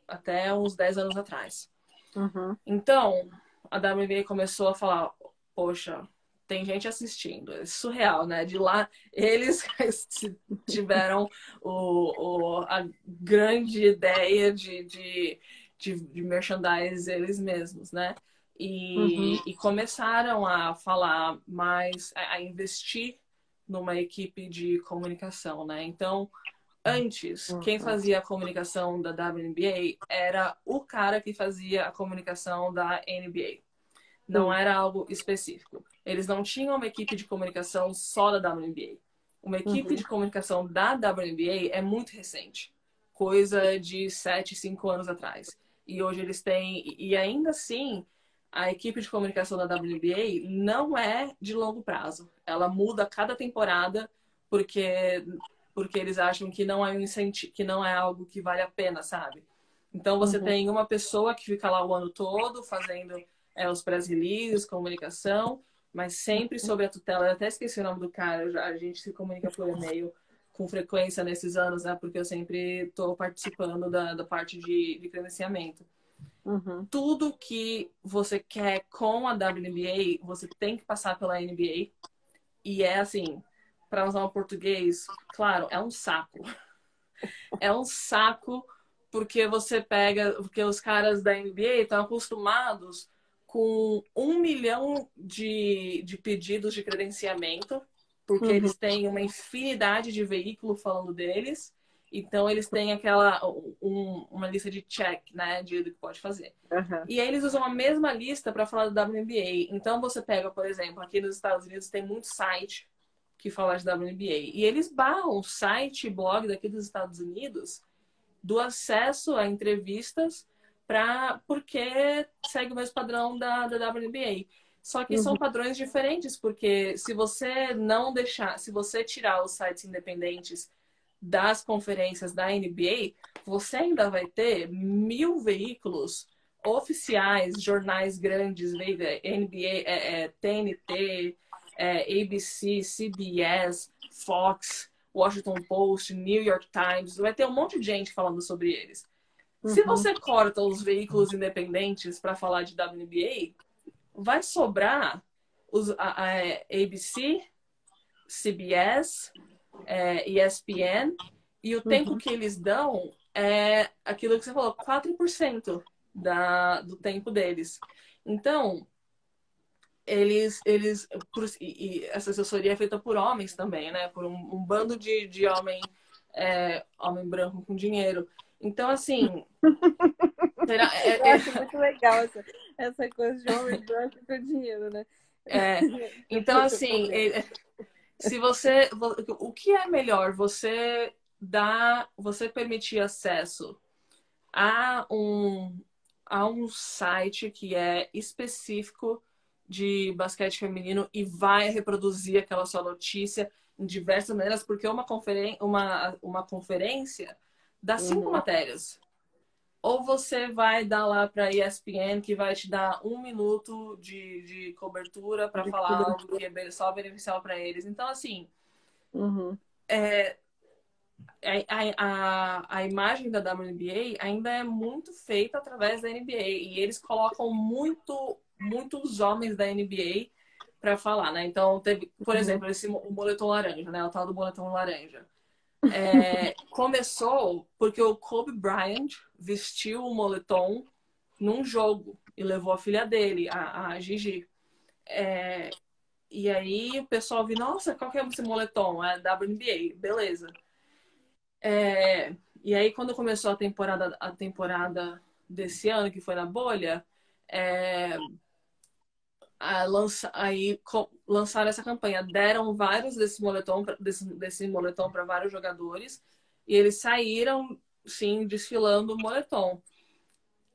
até uns 10 anos atrás. Uhum. Então, a WNBA começou a falar, poxa, tem gente assistindo. É surreal, né? De lá, eles tiveram a grande ideia de merchandise eles mesmos, né? Uhum. E começaram a falar mais, a investir numa equipe de comunicação, né? Então, antes, quem Uhum. fazia a comunicação da WNBA era o cara que fazia a comunicação da NBA. Não Sim. era algo específico. Eles não tinham uma equipe de comunicação só da WNBA. Uma equipe Uhum. de comunicação da WNBA é muito recente. Coisa de 7, 5 anos atrás. E hoje eles têm. E ainda assim, a equipe de comunicação da WNBA não é de longo prazo. Ela muda a cada temporada porque porque eles acham que não é um incentivo, que não é algo que vale a pena, sabe? Então você Uhum. tem uma pessoa que fica lá o ano todo fazendo os press releases, comunicação, mas sempre sob a tutela. Eu até esqueci o nome do cara, a gente se comunica por e-mail com frequência nesses anos, né? Porque eu sempre estou participando da parte de credenciamento. Uhum. Tudo que você quer com a WNBA, você tem que passar pela NBA. E é assim, para usar o português, claro, é um saco. É um saco porque você pega, porque os caras da NBA estão acostumados com 1 milhão de pedidos de credenciamento, porque Uhum. eles têm uma infinidade de veículos falando deles. Então eles têm uma lista de check, né, do que pode fazer. Aham. E aí eles usam a mesma lista para falar do WNBA. Então você pega, por exemplo, aqui nos Estados Unidos tem muito site que fala de WNBA. E eles barram o site e blog daqui dos Estados Unidos do acesso a entrevistas porque segue o mesmo padrão da WNBA. Só que são Uhum. padrões diferentes, porque se você não deixar, se você tirar os sites independentes das conferências da NBA, você ainda vai ter 1.000 veículos oficiais, jornais grandes, NBA, TNT, ABC, CBS, Fox, Washington Post, New York Times, vai ter um monte de gente falando sobre eles. Se Uhum. você corta os veículos independentes para falar de WNBA, vai sobrar a ABC, CBS, ESPN, e o tempo Uhum. que eles dão é aquilo que você falou, 4% do tempo deles. Então, e essa assessoria é feita por homens também, né? Por um bando de homem branco com dinheiro. Então, assim, será, Eu acho muito legal essa coisa de homem branco com dinheiro, né? é, então, Depois eu assim, comento. se você, o que é melhor? Você permitir acesso a um site que é específico de basquete feminino e vai reproduzir aquela sua notícia em diversas maneiras, porque uma conferência dá 5 matérias. Ou você vai dar lá para a ESPN, que vai te dar 1 minuto de cobertura para falar algo que é só beneficial para eles. Então, assim, Uhum. a imagem da WNBA ainda é muito feita através da NBA. E eles colocam muitos homens da NBA para falar, né? Então, teve, por Uhum. exemplo, o moletom laranja, né? O tal do moletom laranja. Começou porque o Kobe Bryant vestiu o moletom num jogo e levou a filha dele, a Gigi. E aí o pessoal viu, nossa, qual que é esse moletom? É WNBA, beleza. E aí, quando começou a temporada desse ano, que foi na bolha, é, lançaram essa campanha. Deram vários desse moletom para vários jogadores e eles saíram, sim, desfilando o moletom.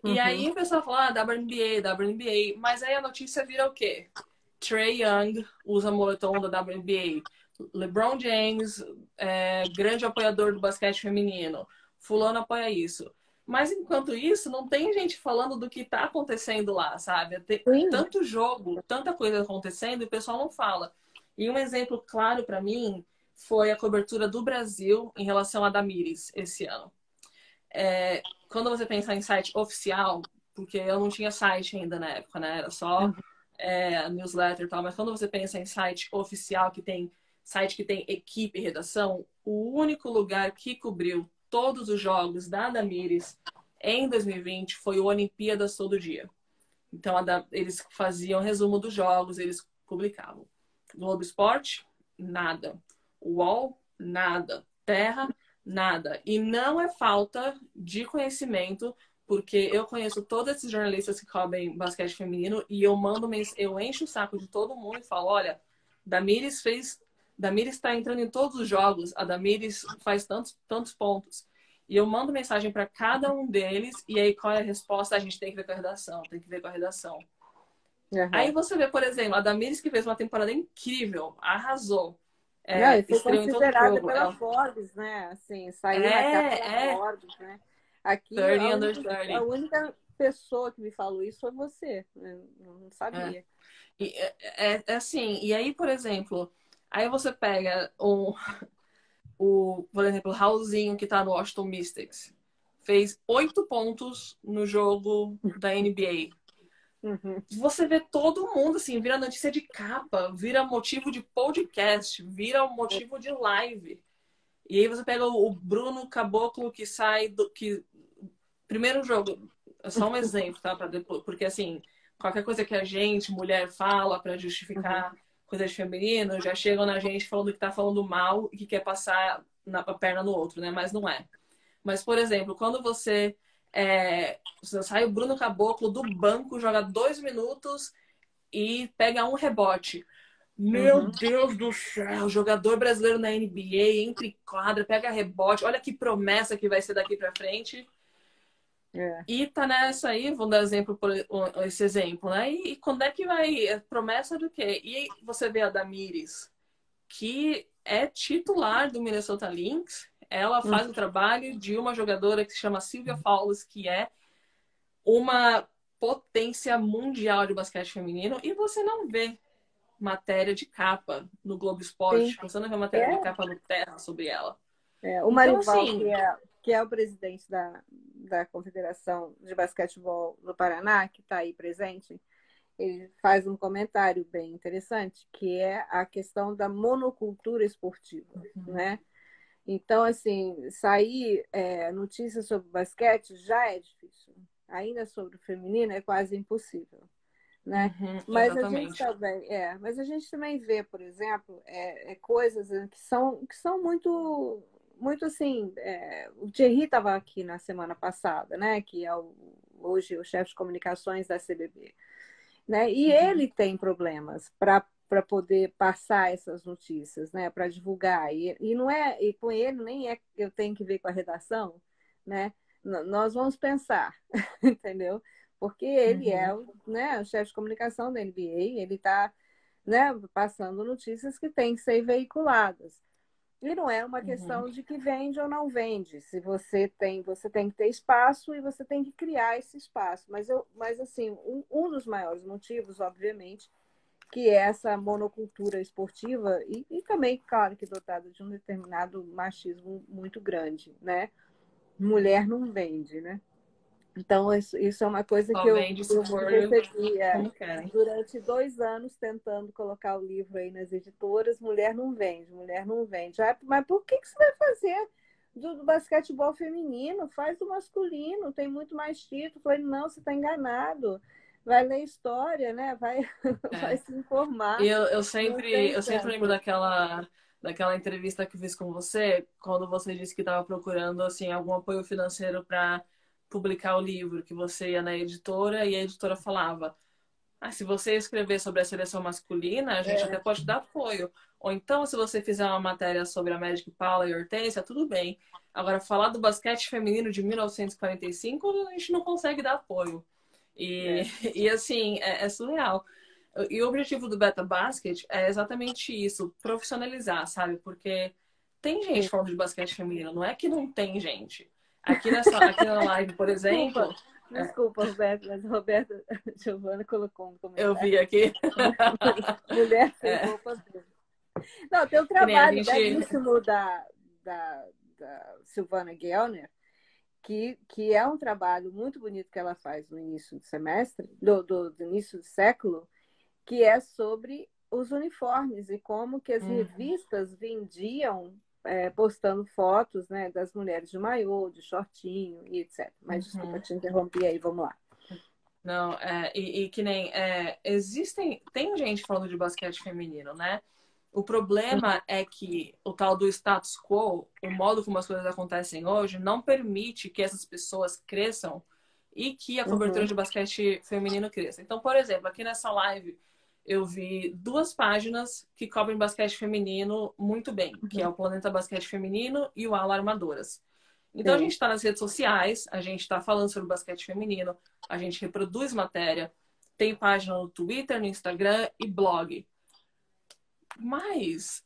E aí o pessoal fala, WNBA, WNBA. Mas aí a notícia vira o quê? Trae Young usa moletom da WNBA. LeBron James, grande apoiador do basquete feminino. Fulano apoia isso. Mas enquanto isso, não tem gente falando do que está acontecendo lá, sabe? Tem Sim. tanto jogo, tanta coisa acontecendo e o pessoal não fala. E um exemplo claro para mim foi a cobertura do Brasil em relação a Damires esse ano. Quando você pensa em site oficial, porque eu não tinha site ainda na época, né? Era só newsletter e tal, mas quando você pensa em site oficial, site que tem equipe e redação, o único lugar que cobriu todos os jogos da Damires em 2020 foi o Olimpíadas Todo Dia. Então, eles faziam resumo dos jogos, eles publicavam. Globo Esporte, nada. UOL, nada. Terra, nada. E não é falta de conhecimento, porque eu conheço todos esses jornalistas que cobrem basquete feminino e eu encho o saco de todo mundo e falo, olha, Damires está entrando em todos os jogos, a Damires faz tantos pontos. E eu mando mensagem para cada um deles, e aí qual é a resposta? A gente tem que ver com a redação, tem que ver com a redação. Aí você vê, por exemplo, a Damires que fez uma temporada incrível, arrasou. Não, e foi Estreou em todo considerada jogo. pela Forbes, né? Assim, saiu na capa da Forbes, né? Aqui, 30 under a 30. única pessoa que me falou isso foi você. Eu não sabia. E, assim, e aí, por exemplo, aí você pega por exemplo, o Raulzinho, que tá no Washington Mystics. Fez 8 pontos no jogo da NBA. Você vê todo mundo, assim, vira notícia de capa, vira motivo de podcast, vira motivo de live. E aí você pega o Bruno Caboclo que sai do... Primeiro jogo, é só um exemplo, tá? Porque, assim, qualquer coisa que a gente, mulher, fala para justificar coisa de feminino, já chegam na gente falando que tá falando mal e que quer passar a perna no outro, né? Mas não é. Mas, por exemplo, quando você sai o Bruno Caboclo do banco, joga 2 minutos e pega um rebote. Meu Deus do céu, jogador brasileiro na NBA, entra em quadra, pega rebote, olha que promessa que vai ser daqui pra frente. E tá nessa aí, vou dar esse exemplo, né? E quando é que vai? Promessa do quê? E aí você vê a Damires, que é titular do Minnesota Lynx, ela faz o trabalho de uma jogadora que se chama Sylvia Fowles, que é uma potência mundial de basquete feminino, e você não vê matéria de capa no Globo Sim. Esporte, você não vê matéria de capa no Terra sobre ela. O Então, Marival, assim, que é o presidente da Confederação de Basquetebol do Paraná, que está aí presente, ele faz um comentário bem interessante, que é a questão da monocultura esportiva, né? Então, assim, sair notícias sobre basquete já é difícil. Ainda sobre o feminino é quase impossível, né? Mas a gente também vê, por exemplo, coisas que são muito, muito assim. O Thierry estava aqui na semana passada, né? Que é hoje o chefe de comunicações da CBB, né? E ele tem problemas para poder passar essas notícias, né? Para divulgar. E não é, e com ele nem é que eu tenho que ver com a redação, né? Nós vamos pensar, entendeu? Porque ele é o chefe de comunicação da NBA, ele está, né, passando notícias que têm que ser veiculadas. E não é uma questão de que vende ou não vende. Se você tem que ter espaço e você tem que criar esse espaço. Mas assim, um dos maiores motivos, obviamente, que é essa monocultura esportiva e também, claro, que dotada de um determinado machismo muito grande, né? Mulher não vende, né? Então, isso é uma coisa só que eu vende se for percebi como querem. durante 2 anos tentando colocar o livro aí nas editoras. Mulher não vende, mulher não vende. Mas por que você vai fazer do basquetebol feminino? Faz do masculino, tem muito mais título. Eu falei, não, você está enganado. Vai ler história, né? Vai se informar. Eu sempre lembro daquela entrevista que eu fiz com você, quando você disse que estava procurando assim algum apoio financeiro para publicar o livro, que você ia na editora e a editora falava: "Ah, se você escrever sobre a seleção masculina, a gente até pode dar apoio. Ou então, se você fizer uma matéria sobre a Magic Paula e a Hortência, tudo bem. Agora, falar do basquete feminino de 1945, a gente não consegue dar apoio." E, É. e assim, é surreal. E o objetivo do Beta Basket é exatamente isso, profissionalizar, sabe? Porque tem gente Sim. falando de basquete feminino, não é que não tem gente. Aqui na live, por Desculpa, exemplo, desculpa, Roberto, mas a Roberta Giovana colocou um eu comentário. vi aqui. Mulher sem É, roupa mesmo. Não, tem um que nem a trabalho gente. belíssimo da Silvana Gellner, que é um trabalho muito bonito que ela faz no início do semestre, do início do século, que é sobre os uniformes e como que as revistas vendiam postando fotos, né, das mulheres de maiô, de shortinho e etc. Mas desculpa, te interrompi aí, vamos lá. Não, e que nem tem gente falando de basquete feminino, né? O problema é que o tal do status quo, o modo como as coisas acontecem hoje, não permite que essas pessoas cresçam e que a cobertura Uhum. de basquete feminino cresça. Então, por exemplo, aqui nessa live eu vi 2 páginas que cobrem basquete feminino muito bem, que é o Planeta Basquete Feminino e o Ala Armadoras. Então a gente Sim. está nas redes sociais, a gente está falando sobre basquete feminino, a gente reproduz matéria, tem página no Twitter, no Instagram e blog. Mas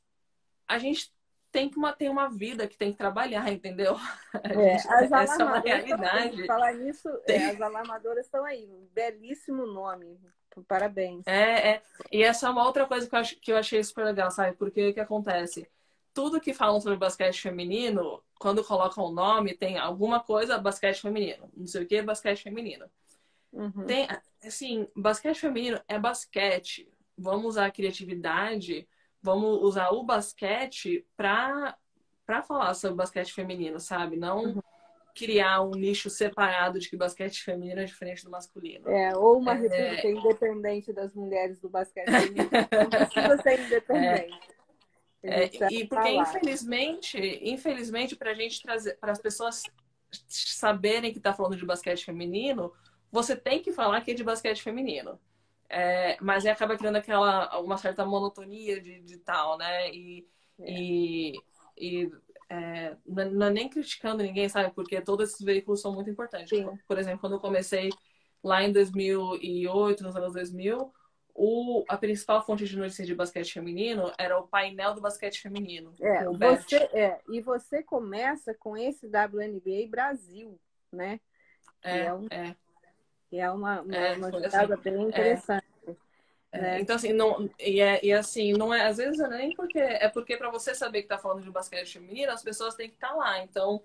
a gente tem uma vida que tem que trabalhar, entendeu? As Essa é uma alarmadoras estão aí. realidade. Falar nisso, Tem- as alarmadoras estão aí. Um belíssimo nome. Parabéns. É, é. E essa é uma outra coisa que eu achei super legal, sabe? Porque o que acontece? Tudo que falam sobre basquete feminino, quando colocam o nome, tem alguma coisa basquete feminino. Não sei o que, basquete feminino. Uhum. Tem, assim, basquete feminino é basquete. Vamos usar a criatividade, vamos usar o basquete para falar sobre basquete feminino, sabe? Não criar um nicho separado de que basquete feminino é diferente do masculino. Ou uma república independente das mulheres do basquete feminino. Não precisa ser independente. A gente já E porque está lá. infelizmente, para a gente trazer, para as pessoas saberem que está falando de basquete feminino, você tem que falar que é de basquete feminino. Mas acaba criando uma certa monotonia de tal, né? E, e não é nem criticando ninguém, sabe? Porque todos esses veículos são muito importantes. Sim. Por exemplo, quando eu comecei lá em 2008, nos anos 2000, a principal fonte de notícias de basquete feminino era o painel do basquete feminino, com o Bet. E você começa com esse WNBA Brasil, né? Que É, é, que é uma foi assim. jogada bem É, interessante, né? Então, assim, não, e assim, não é, às vezes não é nem porque, é porque para você saber que tá falando de basquete feminino, as pessoas têm que estar lá. Então,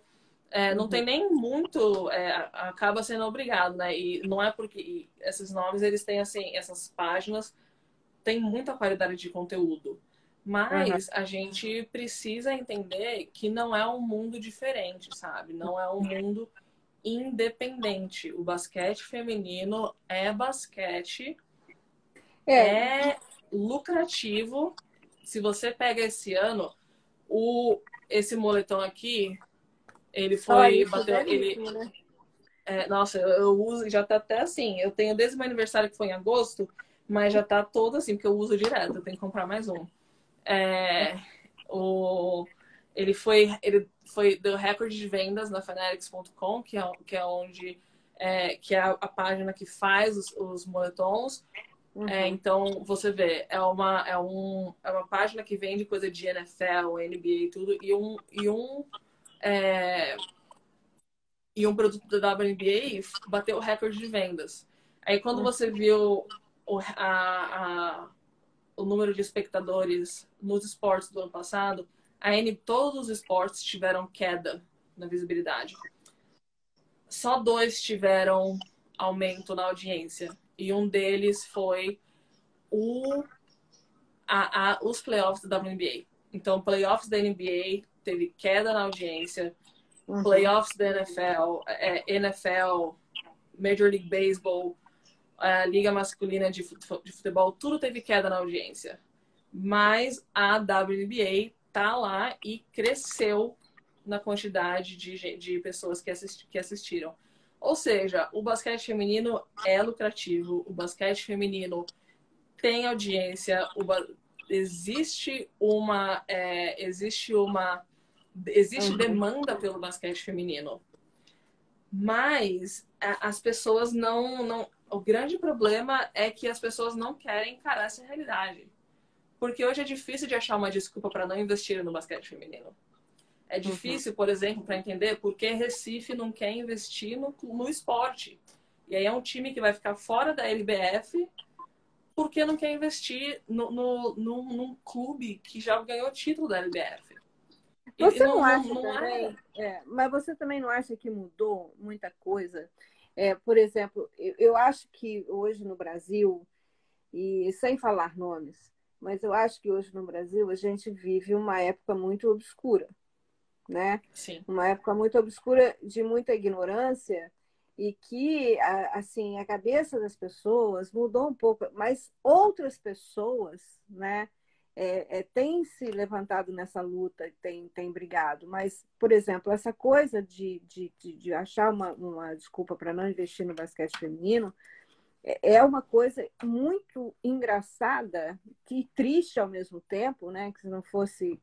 não tem nem muito, acaba sendo obrigado, né? E não é porque esses nomes, eles têm, assim, essas páginas, têm muita qualidade de conteúdo. Uhum. Mas a gente precisa entender que não é um mundo diferente, sabe? Não é um mundo independente. O basquete feminino é basquete, É, é lucrativo. Se você pega esse ano, esse moletom aqui, ele falar foi, nisso, bateu, ele, belíssimo, né? nossa, eu uso, já tá até assim, eu tenho desde o meu aniversário que foi em agosto, mas já tá todo assim, porque eu uso direto, eu tenho que comprar mais um. É, o, ele foi deu recorde de vendas na Fanatics.com, que é onde que é a página que faz os moletons. Então, você vê, é uma página que vende coisa de NFL, NBA e tudo, é, e um produto da WNBA bateu o recorde de vendas. Aí, quando você viu o número de espectadores nos esportes do ano passado, todos os esportes tiveram queda na visibilidade. Só 2 tiveram aumento na audiência. E um deles foi os playoffs da WNBA. Então, playoffs da NBA teve queda na audiência, playoffs da NFL, NFL, Major League Baseball, a Liga Masculina de Futebol, tudo teve queda na audiência. Mas a WNBA tá lá e cresceu na quantidade de pessoas que assistiram. Ou seja, o basquete feminino é lucrativo, o basquete feminino tem audiência, existe demanda pelo basquete feminino. Mas as pessoas não. O grande problema é que as pessoas não querem encarar essa realidade. Porque hoje é difícil de achar uma desculpa para não investir no basquete feminino. É difícil, por exemplo, para entender por que Recife não quer investir no esporte. E aí é um time que vai ficar fora da LBF porque não quer investir num clube que já ganhou o título da LBF. Você não acha também, mas você também não acha que mudou muita coisa? Por exemplo, eu acho que hoje no Brasil, e sem falar nomes, mas eu acho que hoje no Brasil a gente vive uma época muito obscura, né? Sim. Uma época muito obscura de muita ignorância e que, assim, a cabeça das pessoas mudou um pouco, mas outras pessoas, né? Têm se levantado nessa luta, têm brigado, mas, por exemplo, essa coisa de achar uma desculpa para não investir no basquete feminino é uma coisa muito engraçada e triste ao mesmo tempo, né? Que se não fosse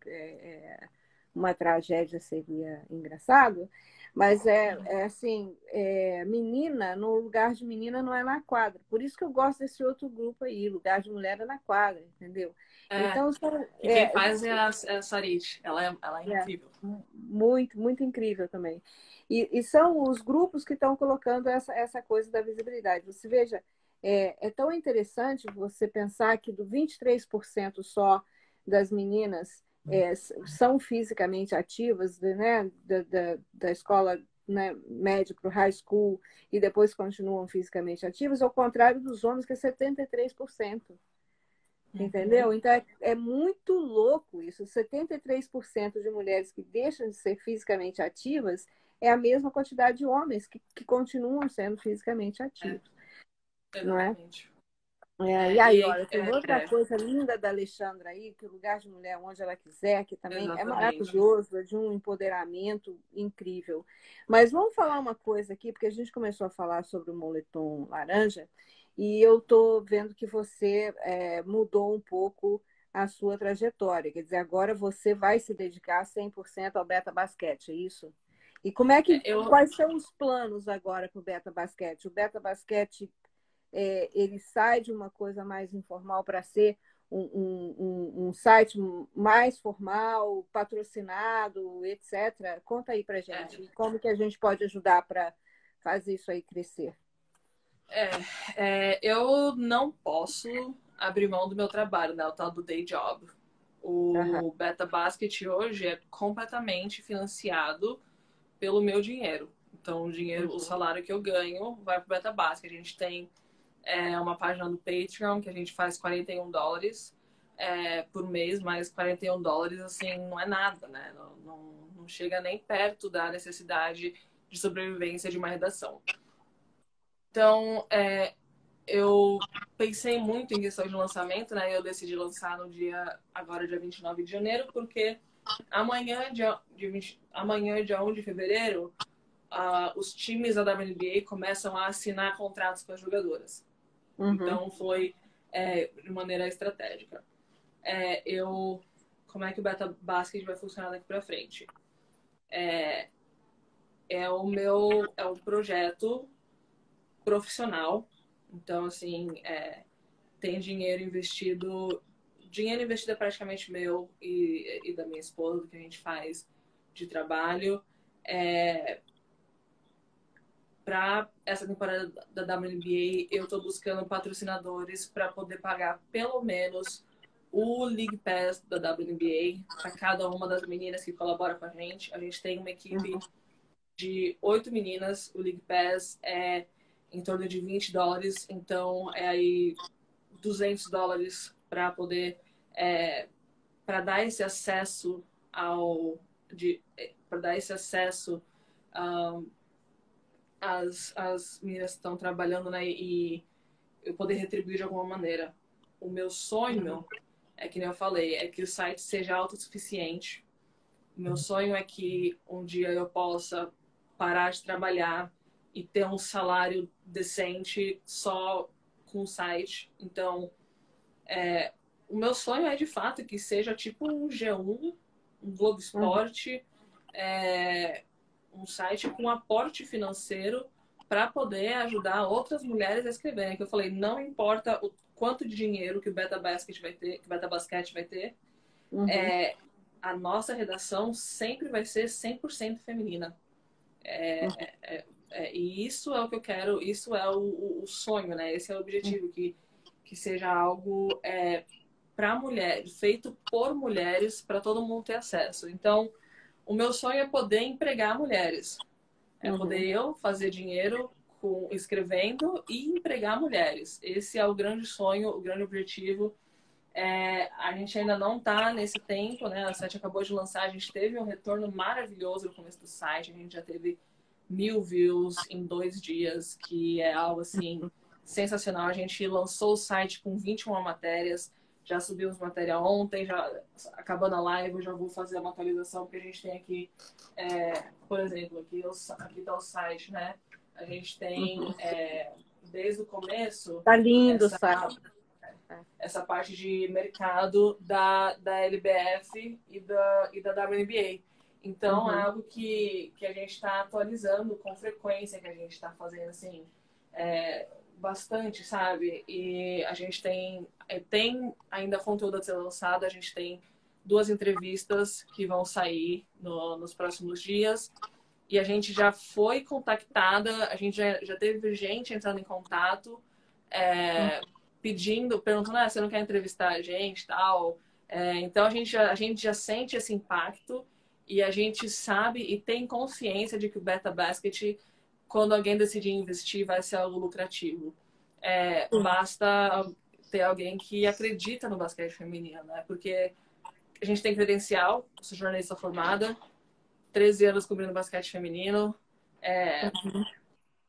uma tragédia seria engraçado, mas assim, menina no lugar de menina não é na quadra. Por isso que eu gosto desse outro grupo aí, lugar de mulher é na quadra, entendeu? Então, e quem faz é a Sarit, ela é incrível. Muito, muito incrível também. E são os grupos que estão colocando essa coisa da visibilidade. Você veja, é tão interessante você pensar que do 23% só das meninas são fisicamente ativas, né, da escola, né, média para o high school e depois continuam fisicamente ativas, ao contrário dos homens, que é 73%. Entendeu? Então é muito louco isso. 73% de mulheres que deixam de ser fisicamente ativas é a mesma quantidade de homens que continuam sendo fisicamente ativos. Não é? E aí, olha, tem outra coisa linda da Alexandra aí, que o lugar de mulher onde ela quiser, que também é maravilhoso, é de um empoderamento incrível. Mas vamos falar uma coisa aqui, porque a gente começou a falar sobre o moletom laranja, e eu estou vendo que você mudou um pouco a sua trajetória. Quer dizer, agora você vai se dedicar 100% ao Beta Basquete, é isso? E como é que, quais são os planos agora para o Beta Basquete? O Beta Basquete ele sai de uma coisa mais informal para ser um site mais formal, patrocinado, etc. Conta aí para gente como que a gente pode ajudar para fazer isso aí crescer. Eu não posso abrir mão do meu trabalho, né? O tal do day job. O Beta Basket hoje é completamente financiado pelo meu dinheiro. Então, o salário que eu ganho vai para o Beta Basket. A gente tem uma página do Patreon que a gente faz $41 por mês, mas $41 assim não é nada, né? Não chega nem perto da necessidade de sobrevivência de uma redação. Então, eu pensei muito em questão de lançamento, né? Eu decidi lançar dia 29 de janeiro, porque amanhã, dia 1 de fevereiro, os times da WNBA começam a assinar contratos com as jogadoras. Então, foi de maneira estratégica. Como é que o Beta Basket vai funcionar daqui para frente? É um projeto profissional. Então, assim, tem dinheiro investido. Dinheiro investido é praticamente meu e da minha esposa, do que a gente faz de trabalho. Para essa temporada da WNBA, eu estou buscando patrocinadores para poder pagar pelo menos o League Pass da WNBA para cada uma das meninas que colabora com a gente. A gente tem uma equipe de 8 meninas. O League Pass é em torno de $20, então é aí $200 para poder para dar esse acesso para dar esse acesso as meninas que estão trabalhando, né, e eu poder retribuir de alguma maneira. O meu sonho é que nem eu falei, é que o site seja autossuficiente. Meu sonho é que um dia eu possa parar de trabalhar e ter um salário decente só com o site. Então, o meu sonho é de fato que seja tipo um G1, um Globo Esporte, um site com aporte financeiro para poder ajudar outras mulheres a escreverem. Que eu falei, não importa o quanto de dinheiro que o Beta Basket vai ter, que o Beta Basket vai ter, a nossa redação sempre vai ser 100% feminina. E isso é o que eu quero, isso é o sonho, né? Esse é o objetivo, que seja algo para mulheres, feito por mulheres, para todo mundo ter acesso. Então, o meu sonho é poder empregar mulheres. É poder eu fazer dinheiro escrevendo e empregar mulheres. Esse é o grande sonho, o grande objetivo. A gente ainda não está nesse tempo, né? O site acabou de lançar, a gente teve um retorno maravilhoso no começo do site, a gente já teve 1.000 views em 2 dias, que é algo assim sensacional. A gente lançou o site com 21 matérias, já subimos matéria ontem, já acabando a live, eu já vou fazer uma atualização, porque a gente tem aqui, por exemplo, aqui está o site, né? A gente tem, desde o começo, Tá lindo o site. essa parte de mercado da LBF e da WNBA. Então, é algo que a gente está atualizando com frequência, que a gente está fazendo, assim, bastante, sabe? E a gente tem ainda conteúdo a ser lançado, a gente tem 2 entrevistas que vão sair nos próximos dias. E a gente já foi contactada, a gente já teve gente entrando em contato, perguntando, você não quer entrevistar a gente, tal. Então a gente já sente esse impacto e a gente sabe e tem consciência de que o Beta Basket, quando alguém decidir investir, vai ser algo lucrativo. Basta ter alguém que acredita no basquete feminino, né? Porque a gente tem credencial, eu sou jornalista formada, 13 anos cobrindo basquete feminino,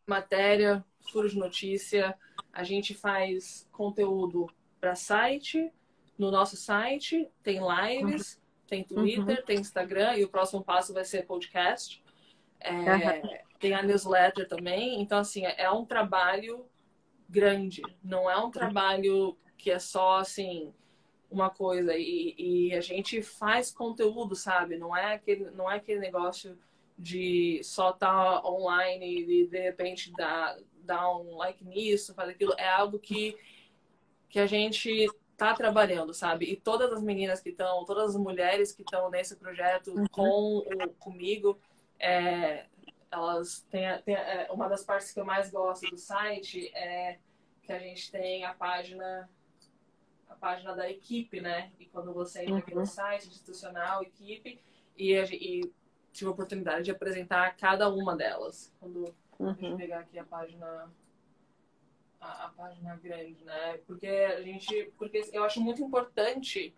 matéria, furo de notícia, a gente faz conteúdo para site, no nosso site, tem lives, tem Twitter, tem Instagram, e o próximo passo vai ser podcast. Tem a newsletter também. Então, assim, é um trabalho grande. Não é um trabalho que é só, assim, uma coisa. E a gente faz conteúdo, sabe? Não é aquele negócio de só estar online e de repente dar um like nisso, fazer aquilo. É algo que a gente tá trabalhando, sabe? E todas as meninas que estão, todas as mulheres que estão nesse projeto comigo, elas têm uma das partes que eu mais gosto do site é que a gente tem a página da equipe, né? E quando você entra aqui no site institucional, equipe, e tive a oportunidade de apresentar cada uma delas. Deixa eu pegar aqui a página grande, né? Porque eu acho muito importante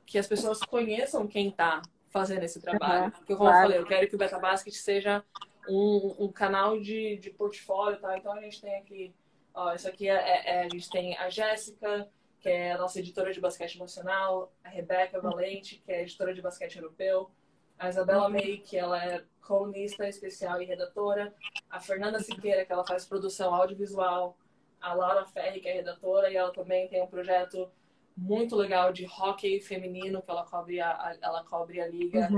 que as pessoas conheçam quem está fazendo esse trabalho. Porque, como eu falei, eu quero que o Beta Basket seja um canal de portfólio, tá? Então a gente tem aqui, ó, isso aqui a gente tem a Jéssica, que é a nossa editora de basquete nacional, a Rebeca Valente, que é editora de basquete europeu, a Isabela May, que ela é colunista especial e redatora, a Fernanda Siqueira, que ela faz produção audiovisual, a Laura Ferri, que é redatora, e ela também tem um projeto muito legal de hóquei feminino, que ela cobre a liga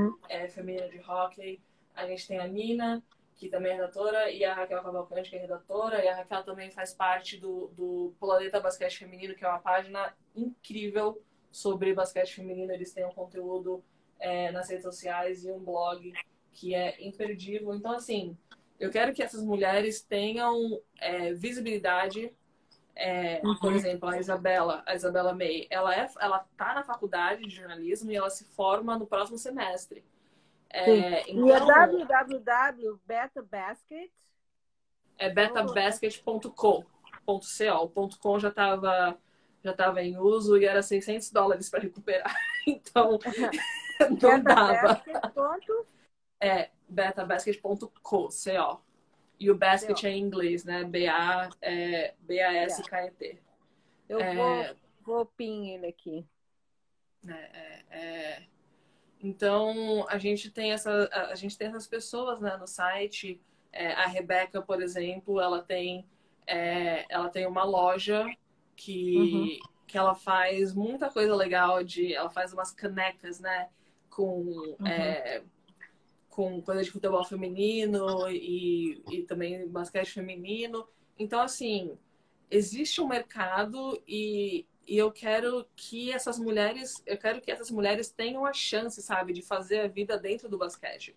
feminina de hóquei. A gente tem a Nina, que também é redatora, e a Raquel Cavalcante, que é redatora, e a Raquel também faz parte do Planeta Basquete Feminino, que é uma página incrível sobre basquete feminino. Eles têm um conteúdo nas redes sociais e um blog que é imperdível. Então, assim, eu quero que essas mulheres tenham visibilidade. Por exemplo, a Isabela May, ela tá na faculdade de jornalismo e ela se forma no próximo semestre. Então, e é www.betabasket? É betabasket.co. O .com já estava em uso e era $600 para recuperar. Então, não dava. Betabasket.co, C-O. E o basket é em inglês, né? B-A-S-K-E-T. Eu vou vou pin ele aqui. Então, a gente tem essas pessoas, né, no site. A Rebeca, por exemplo, ela tem uma loja Uhum, que ela faz muita coisa legal, ela faz umas canecas, né, uhum. com coisa de futebol feminino e também basquete feminino. Então, assim, existe um mercado e eu quero que essas mulheres tenham a chance, sabe, de fazer a vida dentro do basquete.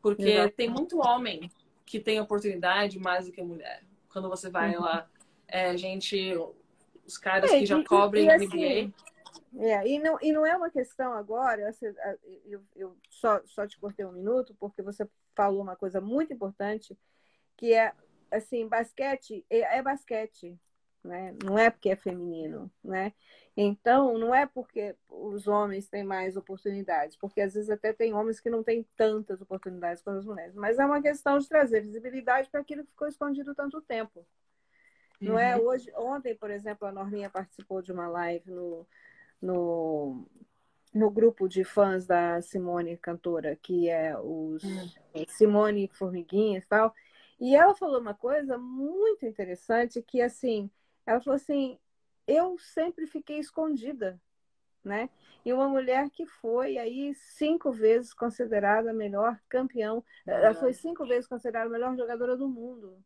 Porque Exato. tem muito homem que tem oportunidade mais do que mulher. Quando você vai Uhum. lá, os caras É, que já cobrem assim, NBA. e não é uma questão agora, eu só te cortei um minuto, porque você falou uma coisa muito importante, que é, assim, basquete é basquete, né? Não é porque é feminino, né? Então, não é porque os homens têm mais oportunidades, porque às vezes até tem homens que não têm tantas oportunidades quanto as mulheres, mas é uma questão de trazer visibilidade para aquilo que ficou escondido tanto tempo. Não é Uhum, ontem, por exemplo, a Norminha participou de uma live no, no grupo de fãs da Simone cantora, que é uhum, Simone Formiguinhas e tal. E ela falou uma coisa muito interessante que assim, ela falou assim, eu sempre fiquei escondida, né? E uma mulher que foi aí 5 vezes considerada a melhor campeão, ela foi verdade. 5 vezes considerada a melhor jogadora do mundo.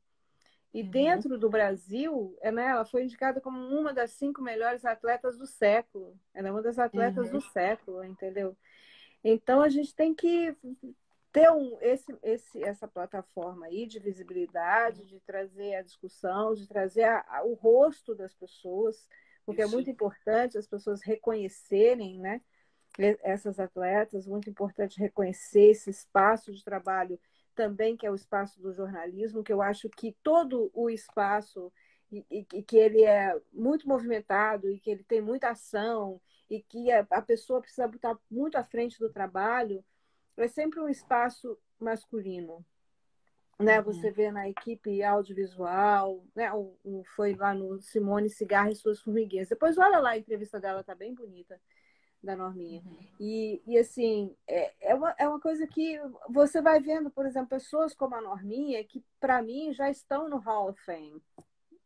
E Uhum, dentro do Brasil, né, ela foi indicada como uma das 5 melhores atletas do século. Ela é uma das atletas do uhum, século, entendeu? Então a gente tem que ter essa plataforma aí de visibilidade, de trazer a discussão, de trazer o rosto das pessoas, porque é isso. muito importante as pessoas reconhecerem, né, essas atletas, muito importante reconhecer esse espaço de trabalho também, que é o espaço do jornalismo, que eu acho que todo o espaço e que ele é muito movimentado e que ele tem muita ação e que a pessoa precisa estar muito à frente do trabalho, é sempre um espaço masculino. Né, você Uhum, vê na equipe audiovisual, né, foi lá no Simone Cigarra e suas formiguinhas. Depois olha lá, a entrevista dela tá bem bonita, da Norminha. uhum, E assim, é uma coisa que você vai vendo, por exemplo, pessoas como a Norminha, que para mim já estão no Hall of Fame,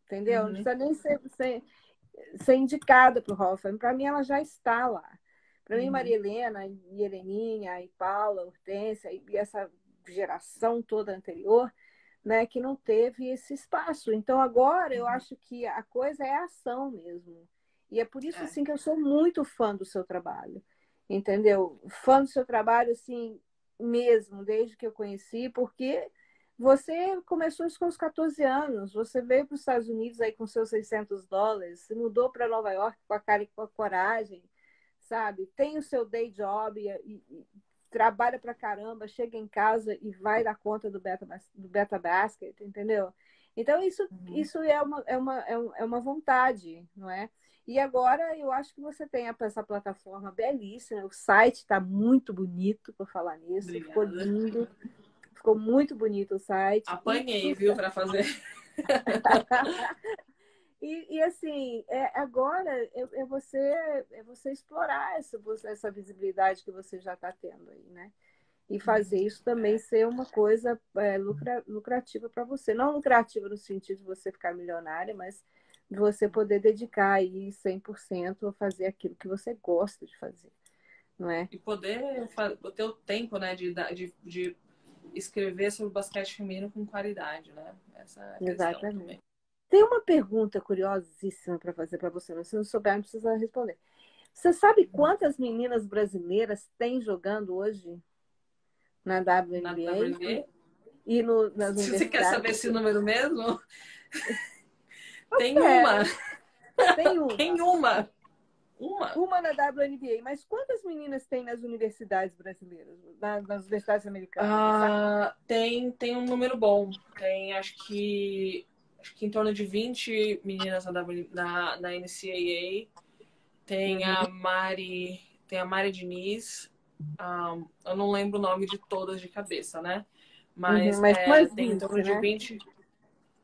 entendeu? Não uhum, precisa nem ser indicada para o Hall of Fame. Para mim, ela já está lá. Para mim, uhum, Maria Helena, e Heleninha, e Paula, Hortência, e essa geração toda anterior, né, que não teve esse espaço. Então, agora eu uhum. acho que a coisa é a ação mesmo. E é por isso É. assim que eu sou muito fã do seu trabalho. Entendeu? Fã do seu trabalho assim mesmo, desde que eu conheci, porque você começou isso com os 14 anos, você veio para os Estados Unidos aí com seus US$ 600, se mudou para Nova York com a cara e com a coragem, sabe? Tem o seu day job e trabalha pra caramba, chega em casa e vai dar conta do Beta Basket, entendeu? Então, isso, Uhum. isso é uma vontade, não é? E agora eu acho que você tem essa plataforma belíssima, o site está muito bonito, por falar nisso, ficou Obrigada. lindo, ficou muito bonito o site. Apanhei, viu, para fazer. Assim, agora é você explorar essa visibilidade que você já está tendo aí, né? E fazer Uhum. isso também ser uma coisa lucrativa para você. Não lucrativa no sentido de você ficar milionária, mas de você poder dedicar aí 100% a fazer aquilo que você gosta de fazer, não é? E poder ter o tempo, né, de escrever sobre o basquete feminino com qualidade, né? Essa é a questão Exatamente. também. Tem uma pergunta curiosíssima para fazer para você, mas se não souber, não precisa responder. Você sabe quantas meninas brasileiras tem jogando hoje na Na WNBA WNBA, e nas se você quer universidades? saber esse número mesmo, tem uma. Quero. Tem Tem uma. uma. Uma. Uma na WNBA. Mas quantas meninas tem nas universidades brasileiras, nas universidades americanas? Você sabe? Tem um número bom. Tem, acho que em torno de 20 meninas na NCAA. Uhum, Tem a Mari Diniz. Eu não lembro o nome de todas de cabeça, né? uhum. Mas Mas umas tem em torno 20, de né? 20.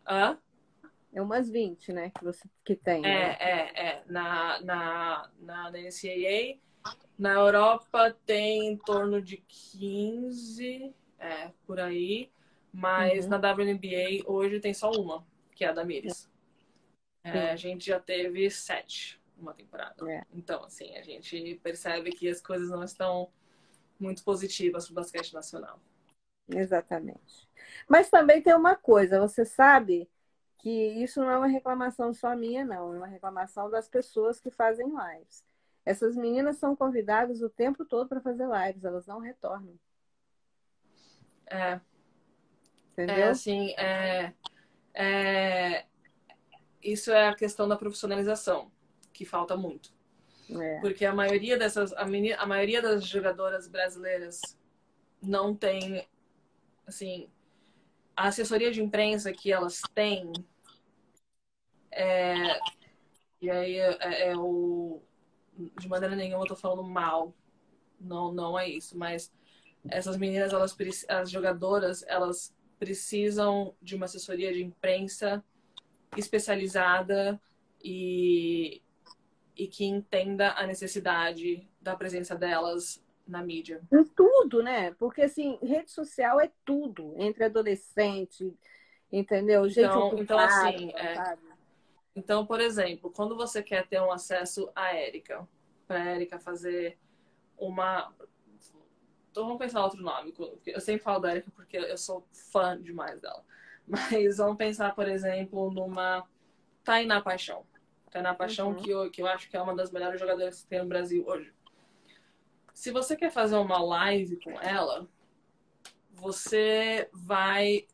Hã? É umas 20, né, que você que tem, né? Na NCAA. Na Europa tem em torno de 15, por aí. Mas Uhum, na WNBA hoje tem só uma, que é a da Miris. A sim, gente já teve 7 uma temporada. é, Então, assim, a gente percebe que as coisas não estão muito positivas para o basquete nacional. exatamente. Mas também tem uma coisa, você sabe que isso não é uma reclamação só minha, não, é uma reclamação das pessoas que fazem lives. Essas meninas são convidadas o tempo todo para fazer lives, elas não retornam, É, entendeu? assim, é, isso é a questão da profissionalização, que falta muito. É. Porque a maioria a maioria das jogadoras brasileiras não tem, assim, a assessoria de imprensa que elas têm, e aí de maneira nenhuma eu tô falando mal, não é isso, mas essas meninas, as jogadoras, elas precisam de uma assessoria de imprensa especializada e, e que entenda a necessidade da presença delas na mídia. Em tudo, né? Porque assim, rede social é tudo, entre adolescente, entendeu? Gente Então ocupada, assim, sabe? então, por exemplo, quando você quer ter um acesso à Érica, para a Érica fazer uma. Então, vamos pensar outro nome. Eu sempre falo da Érica porque eu sou fã demais dela. Mas vamos pensar, por exemplo, numa Tainá Paixão. Tainá Paixão, Uhum. que eu acho que é uma das melhores jogadoras que tem no Brasil hoje. Se você quer fazer uma live com ela, você vai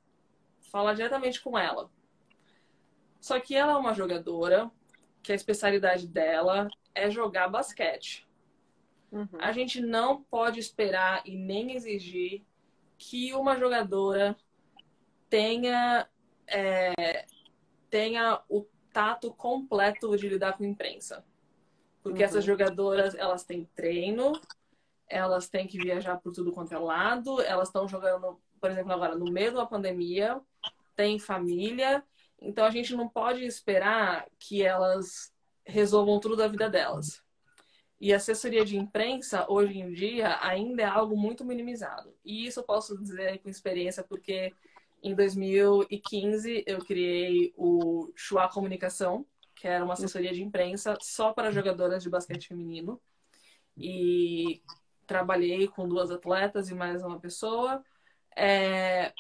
falar diretamente com ela. Só que ela é uma jogadora que a especialidade dela é jogar basquete. A Uhum. gente não pode esperar e nem exigir que uma jogadora tenha, tenha o tato completo de lidar com a imprensa. Porque essas Uhum. jogadoras, elas têm treino, elas têm que viajar por tudo quanto é lado, elas estão jogando, por exemplo, agora no meio da pandemia, tem família, então a gente não pode esperar que elas resolvam tudo da vida delas. E a assessoria de imprensa, hoje em dia, ainda é algo muito minimizado. E isso eu posso dizer com experiência, porque em 2015 eu criei o Chua Comunicação, que era uma assessoria de imprensa só para jogadoras de basquete feminino. E trabalhei com 2 atletas e mais uma pessoa. É,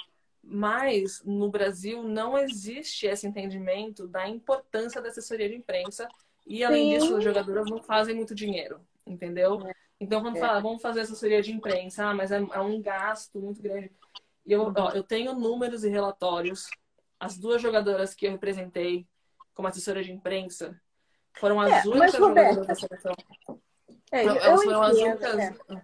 mas no Brasil não existe esse entendimento da importância da assessoria de imprensa e, além disso, as Sim, jogadoras não fazem muito dinheiro, entendeu? Então, quando é. fala, vamos fazer assessoria de imprensa, mas é um gasto muito grande. E Uhum. eu tenho números e relatórios. As 2 jogadoras que eu representei como assessora de imprensa foram as Mas, únicas jogadoras da Roberta, seleção. eu Elas foram as entendo, únicas.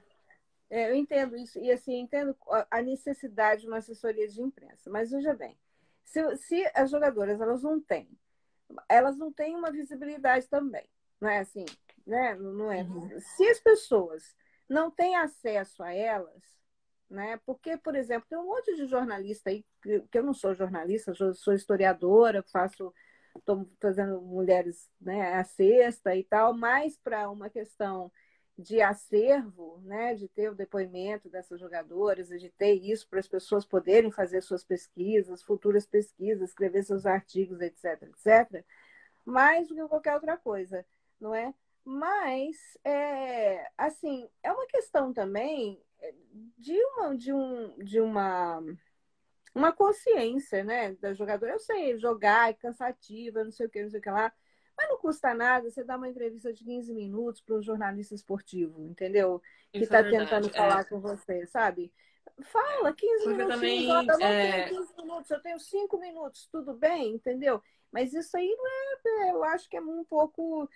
eu entendo isso, e assim, entendo a necessidade de uma assessoria de imprensa, mas veja bem, se as jogadoras elas não têm uma visibilidade também, não é assim, né? Não é. Uhum. Se as pessoas não têm acesso a elas, né? Porque, por exemplo, tem um monte de jornalista aí, que eu não sou jornalista, sou historiadora, estou fazendo mulheres, né, a sexta e tal, mais para uma questão de acervo, né, de ter o depoimento dessas jogadoras, de ter isso para as pessoas poderem fazer suas pesquisas, futuras pesquisas, escrever seus artigos, etc, etc, mais do que qualquer outra coisa, não é? Mas, assim, é uma questão também de uma consciência, né, da jogadora. Eu sei, jogar é cansativa, não sei o que, não sei o que lá, mas não custa nada você dar uma entrevista de 15 minutos para um jornalista esportivo, entendeu? Que Isso é está tentando verdade. falar com você, sabe? Fala 15 Porque minutinhos, olha, também eu não tenho 15 minutos, eu tenho 5 minutos, tudo bem, entendeu? Mas isso aí não eu acho que é um pouco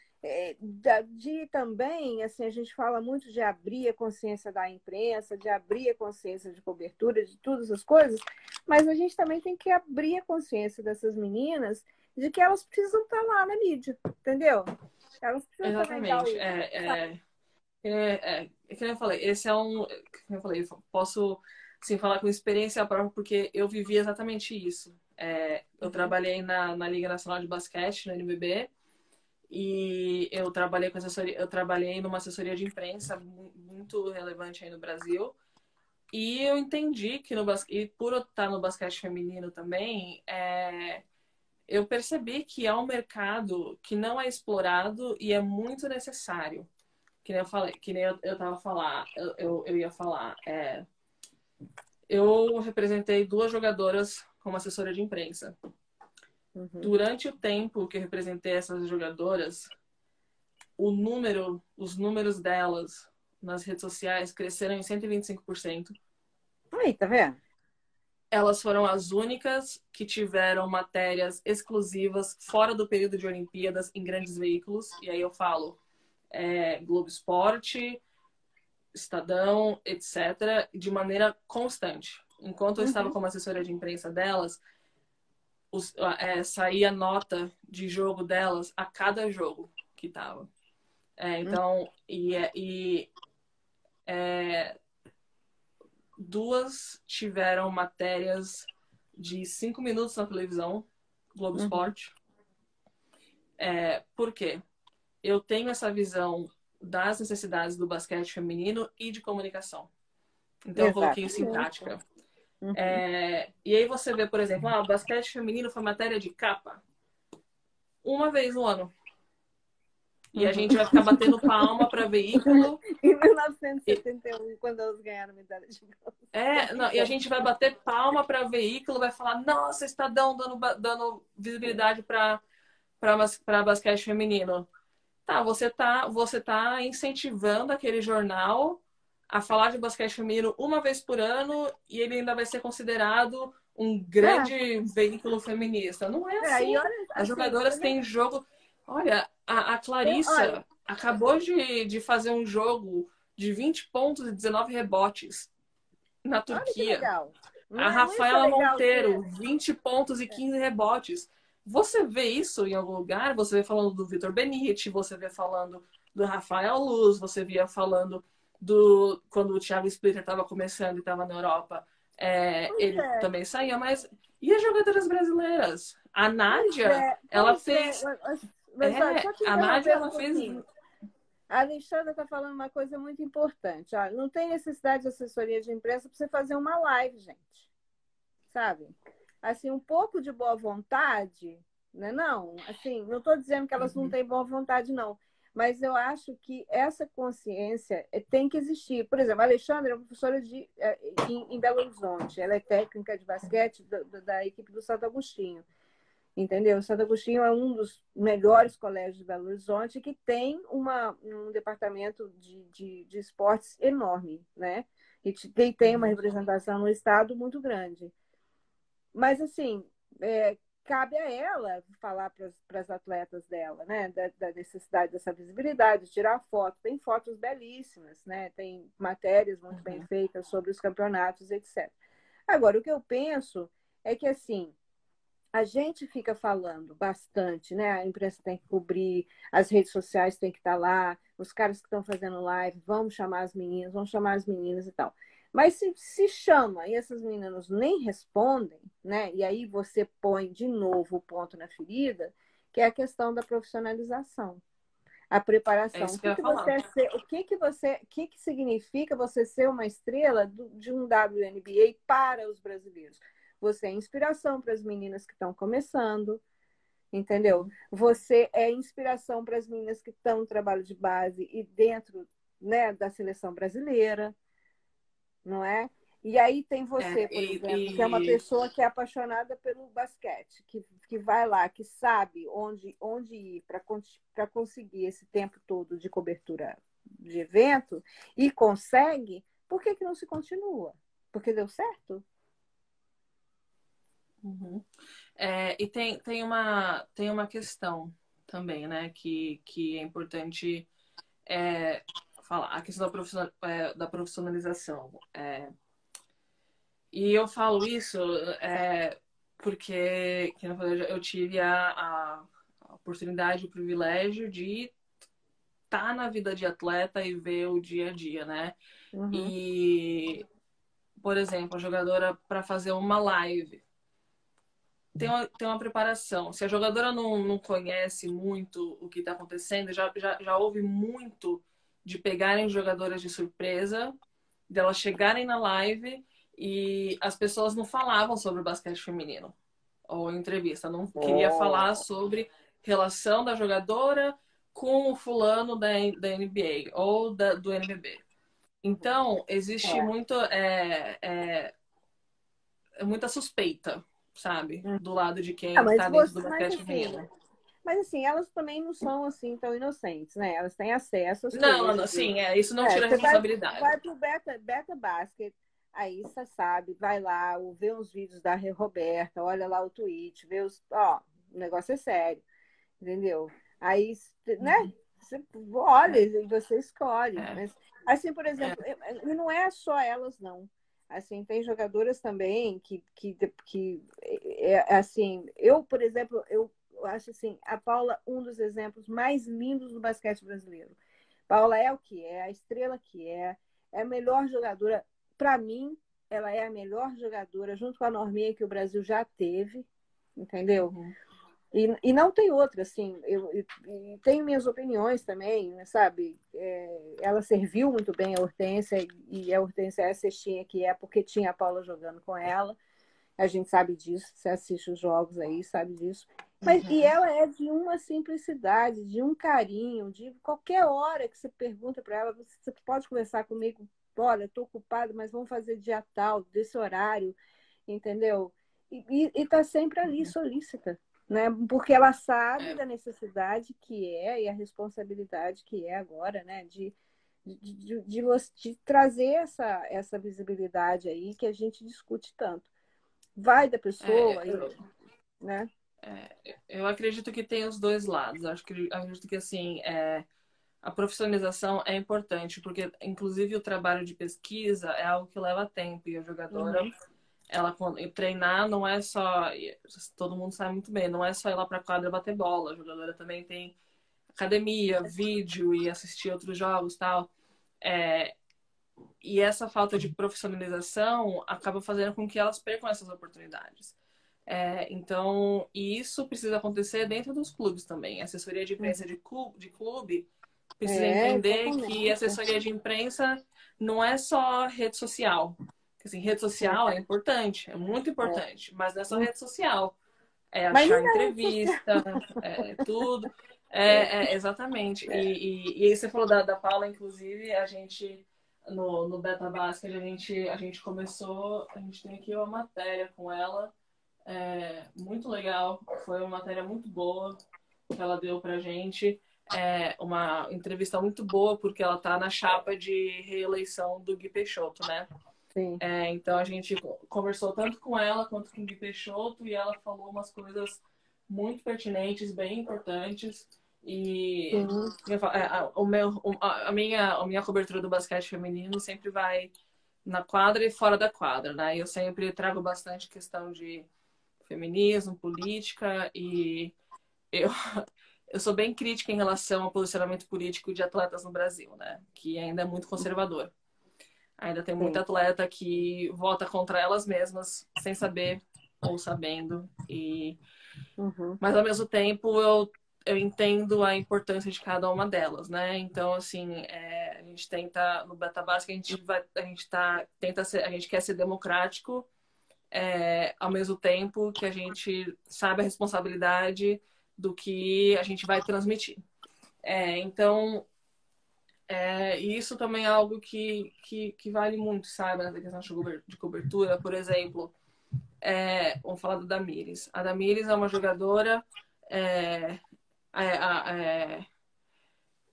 de também, assim, a gente fala muito de abrir a consciência da imprensa, de abrir a consciência de cobertura, de todas as coisas, mas a gente também tem que abrir a consciência dessas meninas de que elas precisam estar lá na mídia, entendeu? Elas precisam também dar exatamente. o. É que nem eu falei, esse é um. Que nem eu falei, posso assim, falar com experiência própria, porque eu vivi exatamente isso. Eu trabalhei na Liga Nacional de Basquete, no NBB, e eu trabalhei com assessoria, eu trabalhei numa assessoria de imprensa muito relevante aí no Brasil. E eu entendi que e por eu estar no basquete feminino também, eu percebi que é um mercado que não é explorado e é muito necessário. Que nem eu falei, que nem eu tava falar, eu ia falar. Eu representei 2 jogadoras como assessora de imprensa. Uhum. Durante o tempo que eu representei essas jogadoras, os números delas nas redes sociais cresceram em 125%. Aí, tá vendo? Elas foram as únicas que tiveram matérias exclusivas fora do período de Olimpíadas em grandes veículos. E aí eu falo Globo Esporte, Estadão, etc., de maneira constante. Enquanto eu estava como assessora de imprensa delas, saía nota de jogo delas a cada jogo que tava. Então, duas tiveram matérias de 5 minutos na televisão, Globo Esporte. Por quê? Eu tenho essa visão das necessidades do basquete feminino e de comunicação. Então, eu coloquei isso em prática. E aí você vê, por exemplo, o basquete feminino foi matéria de capa uma vez no ano. E a gente vai ficar batendo palma para veículo. Em 1971, quando eles ganharam medalha de bronze. Não, e a gente vai bater palma para veículo, vai falar, nossa, Estadão dando visibilidade para basquete feminino. Tá, você tá incentivando aquele jornal a falar de basquete feminino uma vez por ano e ele ainda vai ser considerado um grande veículo feminista. Não é assim. E olha, As jogadoras têm jogo. Olha, a Clarissa acabou de fazer um jogo de 20 pontos e 19 rebotes na Turquia. Olha que legal. A Rafaela Monteiro, 20 pontos e 15 rebotes. Você vê isso em algum lugar? Você vê falando do Vitor Benite, você vê falando do Rafael Luz, você via falando quando o Thiago Splitter estava começando e estava na Europa. Ele também saía, mas... E as jogadoras brasileiras? A Nádia, ela fez... a Nádia, ela fez... A Alexandra está falando uma coisa muito importante. Olha, não tem necessidade de assessoria de imprensa para você fazer uma live, gente. Sabe? Assim, um pouco de boa vontade, né? Não, assim, não estou dizendo que elas não têm boa vontade, não. Mas eu acho que essa consciência tem que existir. Por exemplo, a Alexandra é professora em Belo Horizonte. Ela é técnica de basquete da equipe do Santo Agostinho. Entendeu? O Santo Agostinho é um dos melhores colégios de Belo Horizonte que tem um departamento de esportes enorme, né? E tem uma representação no estado muito grande. Mas, assim, cabe a ela falar para as atletas dela, né? Da necessidade dessa visibilidade, tirar foto. Tem fotos belíssimas, né? Tem matérias muito bem feitas sobre os campeonatos, etc. Agora, o que eu penso é que, assim, a gente fica falando bastante, né? A imprensa tem que cobrir, as redes sociais têm que estar lá, os caras que estão fazendo live, vamos chamar as meninas e tal. Mas se chama e essas meninas nem respondem, né? E aí você põe de novo o ponto na ferida, que é a questão da profissionalização. A preparação. O que significa você ser uma estrela de um WNBA para os brasileiros? Você é inspiração para as meninas que estão começando, entendeu? Você é inspiração para as meninas que estão no trabalho de base e dentro, né, da seleção brasileira, não é? E aí tem você, por exemplo, que é uma pessoa que é apaixonada pelo basquete, que vai lá, que sabe onde ir para conseguir esse tempo todo de cobertura de evento e consegue, por que não se continua? Porque deu certo? E tem uma questão também, né, que é importante falar, a questão da profissionalização. E eu falo isso porque eu tive a oportunidade, o privilégio de estar na vida de atleta e ver o dia a dia, né? E por exemplo, a jogadora para fazer uma live. Tem uma preparação. Se a jogadora não conhece muito o que está acontecendo, já houve muito de pegarem jogadoras de surpresa, delas chegarem na live e as pessoas não falavam sobre o basquete feminino. Ou entrevista, não queria falar sobre relação da jogadora com o fulano da NBA ou do NBB. Então, existe muita suspeita, sabe? Do lado de quem Mas está dentro do mas basquete assim, feminino. elas também não são assim tão inocentes, né? Elas têm acesso às Não, coisas. sim, isso não tira a Você responsabilidade. vai pro Beta Basket, aí você sabe, vai lá, vê uns vídeos da Roberta, olha lá o tweet, vê os. Ó, o negócio é sério, entendeu? Aí, né? Você olha e você escolhe. É, Mas, assim, por exemplo, e não é só elas, não. Assim, tem jogadoras também que assim, eu, por exemplo, eu acho assim, a Paula, um dos exemplos mais lindos do basquete brasileiro. Paula é o que é, a estrela que é a melhor jogadora. Para mim, ela é a melhor jogadora, junto com a Norminha que o Brasil já teve, entendeu? uhum. E não tem outra, assim, eu tenho minhas opiniões também, né, sabe? Ela serviu muito bem a Hortência, e a Hortência é a cestinha que é porque tinha a Paula jogando com ela. A gente sabe disso, você assiste os jogos aí, sabe disso. E Uhum. ela é de uma simplicidade, de um carinho, de qualquer hora que você pergunta para ela, você pode conversar comigo, olha, estou ocupada, mas vamos fazer dia tal, desse horário, entendeu? E está sempre ali, solícita, né? Porque ela sabe É, da necessidade que é e a responsabilidade que é agora, né? De trazer essa visibilidade aí que a gente discute tanto. Vai da é, pessoa, né? eu acredito que tem os dois lados. Acredito que assim, a profissionalização é importante, porque inclusive o trabalho de pesquisa é algo que leva tempo e a jogadora, Uhum. e treinar não é só, todo mundo sabe muito bem, não é só ir lá para quadra bater bola. A jogadora também tem academia, vídeo e assistir outros jogos, tal. É, e essa falta de profissionalização acaba fazendo com que elas percam essas oportunidades. Então, e isso precisa acontecer dentro dos clubes também. A assessoria de imprensa de clube precisa entender que a Exatamente. assessoria de imprensa não é só rede social. Assim, rede social é importante, é muito importante, mas não é só rede social. É Mas nem achar na rede social. entrevista, tudo. Exatamente. E aí você falou da Paula, inclusive, a gente, no Beta Basket, a gente começou, a gente tem aqui uma matéria com ela, muito legal, foi uma matéria muito boa que ela deu pra gente. Uma entrevista muito boa, porque ela tá na chapa de reeleição do Gui Peixoto, né? Sim. Então a gente conversou tanto com ela quanto com o Gui Peixoto e ela falou umas coisas muito pertinentes, bem importantes. E Sim. a minha cobertura do basquete feminino sempre vai na quadra e fora da quadra, né? Eu sempre trago bastante questão de feminismo, política e eu, eu sou bem crítica em relação ao posicionamento político de atletas no Brasil, né? Que ainda é muito conservador. Ainda tem muita Sim. atleta que vota contra elas mesmas, sem saber ou sabendo. Uhum. Mas ao mesmo tempo eu entendo a importância de cada uma delas, né? Então, assim, a gente tenta, no Beta Básica, a gente quer ser democrático, ao mesmo tempo que a gente sabe a responsabilidade do que a gente vai transmitir. Então, e isso também é algo que vale muito, sabe, nessa questão de cobertura. Por exemplo, vamos falar da Damires. A Damires é uma jogadora. É, é,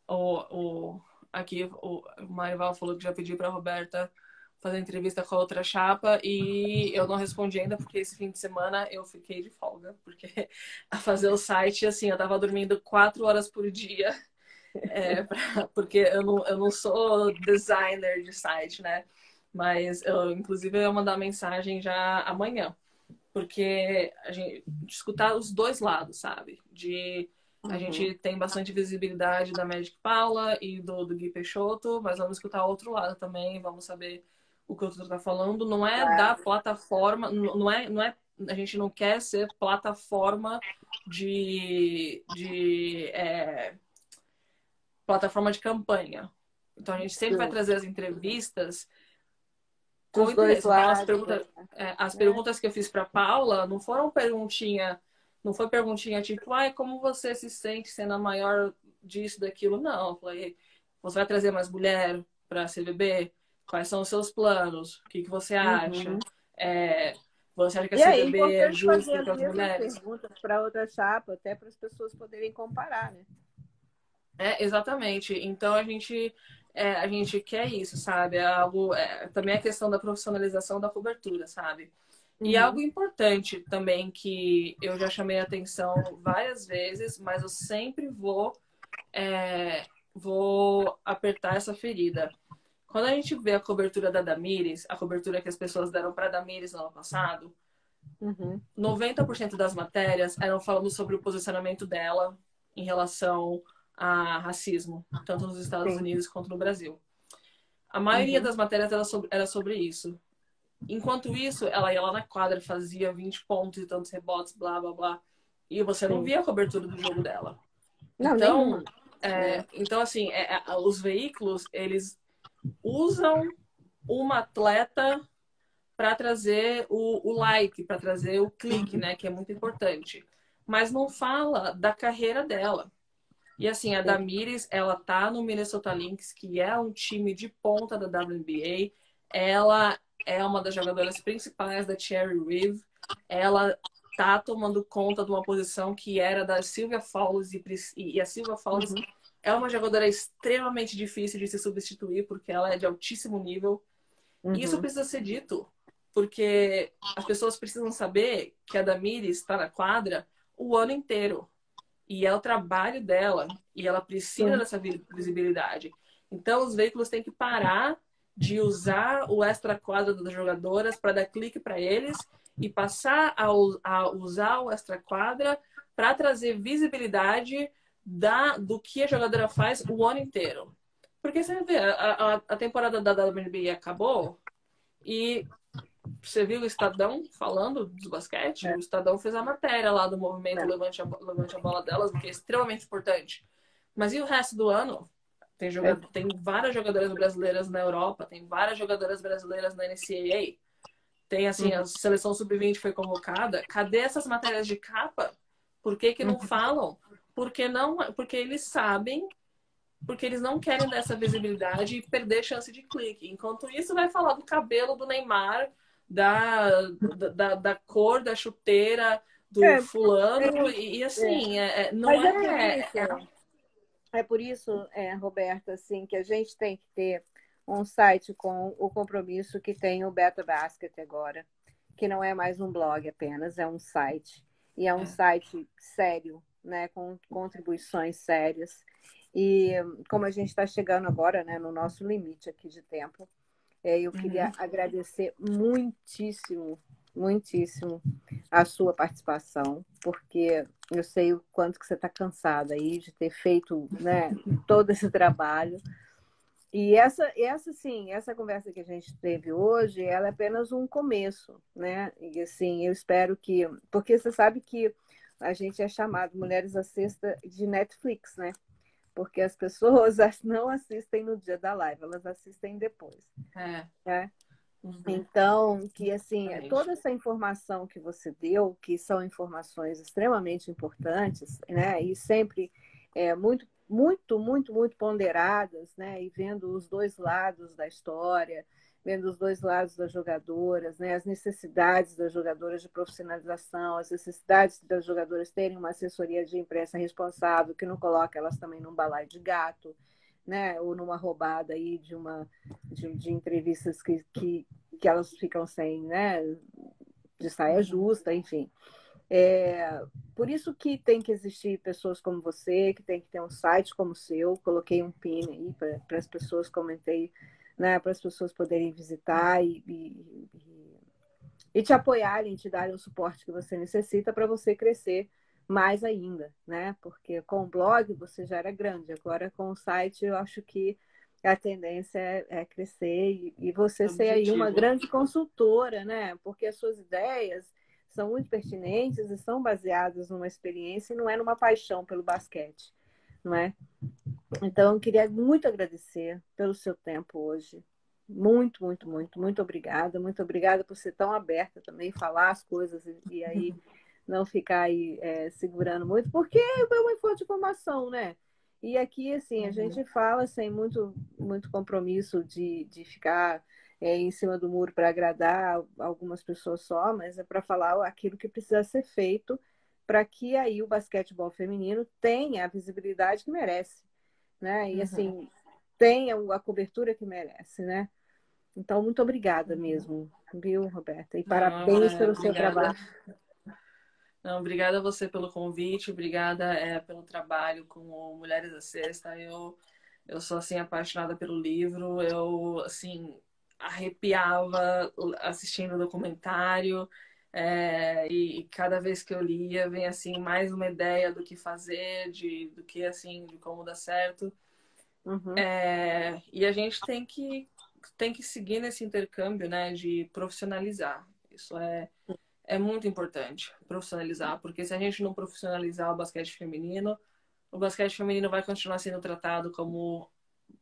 o, aqui o Marival falou que já pediu para a Roberta fazer entrevista com a outra chapa e eu não respondi ainda porque esse fim de semana eu fiquei de folga, porque a fazer o site, assim, eu tava dormindo 4 horas por dia, porque eu não sou designer de site, né? Mas inclusive, eu ia mandar mensagem já amanhã, porque a gente de escutar os dois lados, sabe? A Uhum. gente tem bastante visibilidade da Magic Paula e do Gui Peixoto, mas vamos escutar o outro lado também, vamos saber o que o Tutu está falando, não é da Claro. plataforma, a gente não quer ser plataforma de plataforma de campanha. Então a gente sempre vai Sim. trazer as entrevistas com Dos dois interesse. Então lados, as né? perguntas que eu fiz para Paula não foi perguntinha tipo, ai, como você se sente sendo a maior disso, daquilo? Não, eu falei, você vai trazer mais mulher para a CBB? Quais são os seus planos? O que você acha? Uhum. É, você acha que a E aí é CBB é importante fazer justa as com as mesmas mulheres? perguntas para outra chapa, até para as pessoas poderem comparar, né? Exatamente. Então a gente quer isso, sabe? É algo, também a questão da profissionalização da cobertura, sabe? E algo Uhum. importante também que eu já chamei a atenção várias vezes, mas eu sempre vou apertar essa ferida. Quando a gente vê a cobertura da Damires, a cobertura que as pessoas deram para a Damires no ano passado, Uhum. 90% das matérias eram falando sobre o posicionamento dela em relação a racismo, tanto nos Estados Sim. Unidos quanto no Brasil. A maioria Uhum. das matérias era sobre isso. Enquanto isso, ela ia lá na quadra, fazia 20 pontos e tantos rebotes, blá, blá, blá. E você não Sim. via a cobertura do jogo dela. Não, nenhuma. Então, É. assim, os veículos, eles usam uma atleta para trazer o like, para trazer o clique, Uhum. né? Que é muito importante. Mas não fala da carreira dela. E assim, a Sim. Damires, ela tá no Minnesota Lynx, que é um time de ponta da WNBA. Ela é uma das jogadoras principais da Cherry Reeve. Ela tá tomando conta de uma posição que era da Sylvia Fowles e a Sylvia Fowles Uhum. é uma jogadora extremamente difícil de se substituir porque ela é de altíssimo nível. E isso Uhum. precisa ser dito, porque as pessoas precisam saber que a Damires está na quadra o ano inteiro. E é o trabalho dela. E ela precisa Sim. dessa visibilidade. Então, os veículos têm que parar de usar o extra-quadra das jogadoras para dar clique para eles e passar a usar o extra-quadra para trazer visibilidade do que a jogadora faz o ano inteiro. Porque você vê, a temporada da WNBA acabou e você viu o Estadão falando dos basquete? É. O Estadão fez a matéria lá do movimento Levante a Bola delas, que é extremamente importante. Mas e o resto do ano? É. Tem várias jogadoras brasileiras na Europa, tem várias jogadoras brasileiras na NCAA. Tem, assim, Uhum. a seleção sub-20 foi convocada. Cadê essas matérias de capa? Por que que não Uhum. falam? Porque eles sabem, porque eles não querem dar essa visibilidade e perder chance de clique. Enquanto isso, vai falar do cabelo do Neymar, da cor da chuteira do É, é, fulano, é. assim, não Mas é por isso. é. É por isso, Roberta, assim, que a gente tem que ter um site com o compromisso que tem o Beta Basket agora, que não é mais um blog apenas, é um site. E é um É. site sério, né, com contribuições sérias. E como a gente está chegando agora, né, no nosso limite aqui de tempo, eu queria Uhum. agradecer muitíssimo, muitíssimo a sua participação, porque eu sei o quanto que você está cansada aí de ter feito, né, todo esse trabalho. E sim, essa conversa que a gente teve hoje, ela é apenas um começo, né? E assim, eu espero que, porque você sabe que a gente é chamado Mulheres à Sexta de Netflix, né? Porque as pessoas não assistem no dia da live, elas assistem depois, É. né? Uhum. Então, que assim, Exatamente. toda essa informação que você deu, que são informações extremamente importantes, né, e sempre muito ponderadas, né, e vendo os dois lados da história, vendo os dois lados das jogadoras, né, as necessidades das jogadoras de profissionalização, as necessidades das jogadoras terem uma assessoria de imprensa responsável, que não coloca elas também num balaio de gato, né, ou numa roubada aí de entrevistas que elas ficam sem, né, de saia Uhum. justa, enfim. É, por isso que tem que existir pessoas como você, que tem que ter um site como o seu. Coloquei um pin aí para as pessoas, comentei, né, para as pessoas poderem visitar e te apoiarem, te darem o suporte que você necessita para você crescer mais ainda, né? Porque com o blog você já era grande, agora com o site eu acho que A tendência é crescer e você ser aí uma Objetivo. grande consultora, né? Porque as suas ideias são muito pertinentes e são baseadas numa experiência e não é numa paixão pelo basquete, não é? Então, eu queria muito agradecer pelo seu tempo hoje. Muito, muito, muito, muito obrigada. Muito obrigada por ser tão aberta também, falar as coisas e aí não ficar aí segurando muito, porque é uma fonte de informação, né? E aqui, assim, a gente fala sem muito, muito compromisso de ficar em cima do muro para agradar algumas pessoas só, mas é para falar aquilo que precisa ser feito para que aí o basquetebol feminino tenha a visibilidade que merece, né? E Uhum. assim, tenha a cobertura que merece, né? Então, muito obrigada mesmo, viu, Roberta? E Não, parabéns pelo seu obrigada. trabalho. Não, obrigada a você pelo convite, obrigada pelo trabalho com o Mulheres da Sexta. Eu sou assim apaixonada pelo livro. Eu assim arrepiava assistindo o documentário. E cada vez que eu lia, vem assim mais uma ideia do que fazer, do que assim, de como dar certo. Uhum, E a gente tem que seguir nesse intercâmbio, né, de profissionalizar. Isso é muito importante, profissionalizar, porque se a gente não profissionalizar o basquete feminino vai continuar sendo tratado como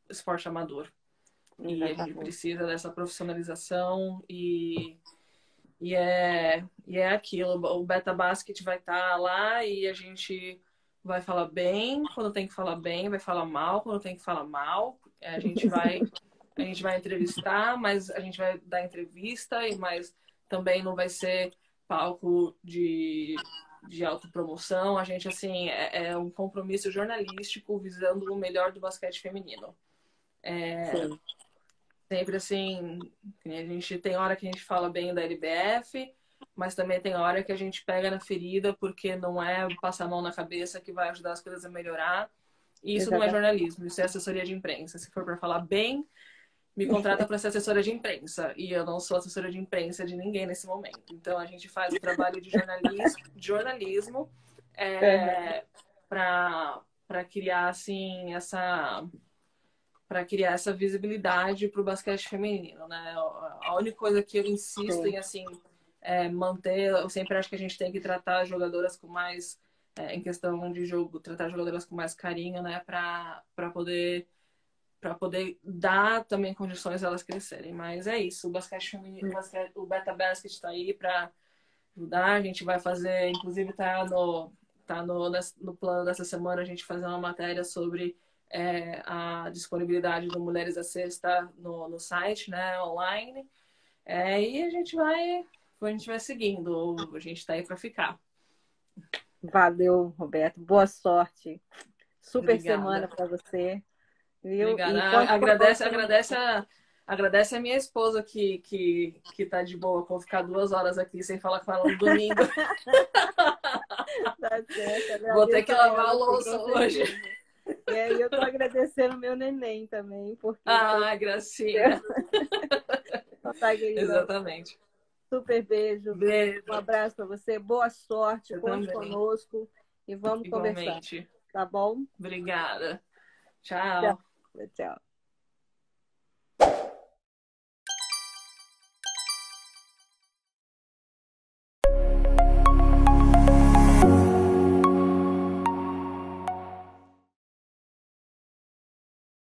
esporte amador. E a gente exatamente. precisa dessa profissionalização e é aquilo. O Beta Basket vai estar lá e a gente vai falar bem quando tem que falar bem, vai falar mal quando tem que falar mal. A gente vai entrevistar, mas a gente vai dar entrevista, mas também não vai ser palco de autopromoção. A gente, assim, é um compromisso jornalístico visando o melhor do basquete feminino. Sim, Sempre assim, a gente tem hora que a gente fala bem da LBF, mas também tem hora que a gente pega na ferida porque não é passar a mão na cabeça que vai ajudar as coisas a melhorar. E isso não é exatamente. jornalismo, isso é assessoria de imprensa. Se for para falar bem, me contrata para ser assessora de imprensa. E eu não sou assessora de imprensa de ninguém nesse momento. Então a gente faz o trabalho de jornalismo Uhum. é, para criar assim essa visibilidade para o basquete feminino, né? A única coisa que eu insisto Sim, em assim manter, eu sempre acho que a gente tem que tratar as jogadoras com mais em questão de jogo, tratar as jogadoras com mais carinho, né? Para poder dar também condições a elas crescerem. Mas é isso, o basquete feminino, o Beta Basket está aí para ajudar. A gente vai fazer, inclusive no plano dessa semana a gente fazer uma matéria sobre a disponibilidade do Mulheres à Sexta no site, né, online. E a gente vai seguindo. A gente está aí para ficar. valeu, Roberto. Boa sorte. Super semana Obrigada. para você, viu? E Obrigada. conte conosco. Agradece a minha esposa que tá de boa com ficar 2 horas aqui sem falar com ela no domingo. Tá certo, Vou ter que agradeço a lavar a ela, sim, louça com hoje. certeza. E aí eu estou agradecendo meu neném também, porque foi Ah, gracinha. então, tá, querida. Exatamente. Super beijo. Um Beijo. abraço para você. Boa sorte. Você Conte também. conosco e vamos conversar. Igualmente. Tá bom? Obrigada. Tchau. Tchau. Tchau.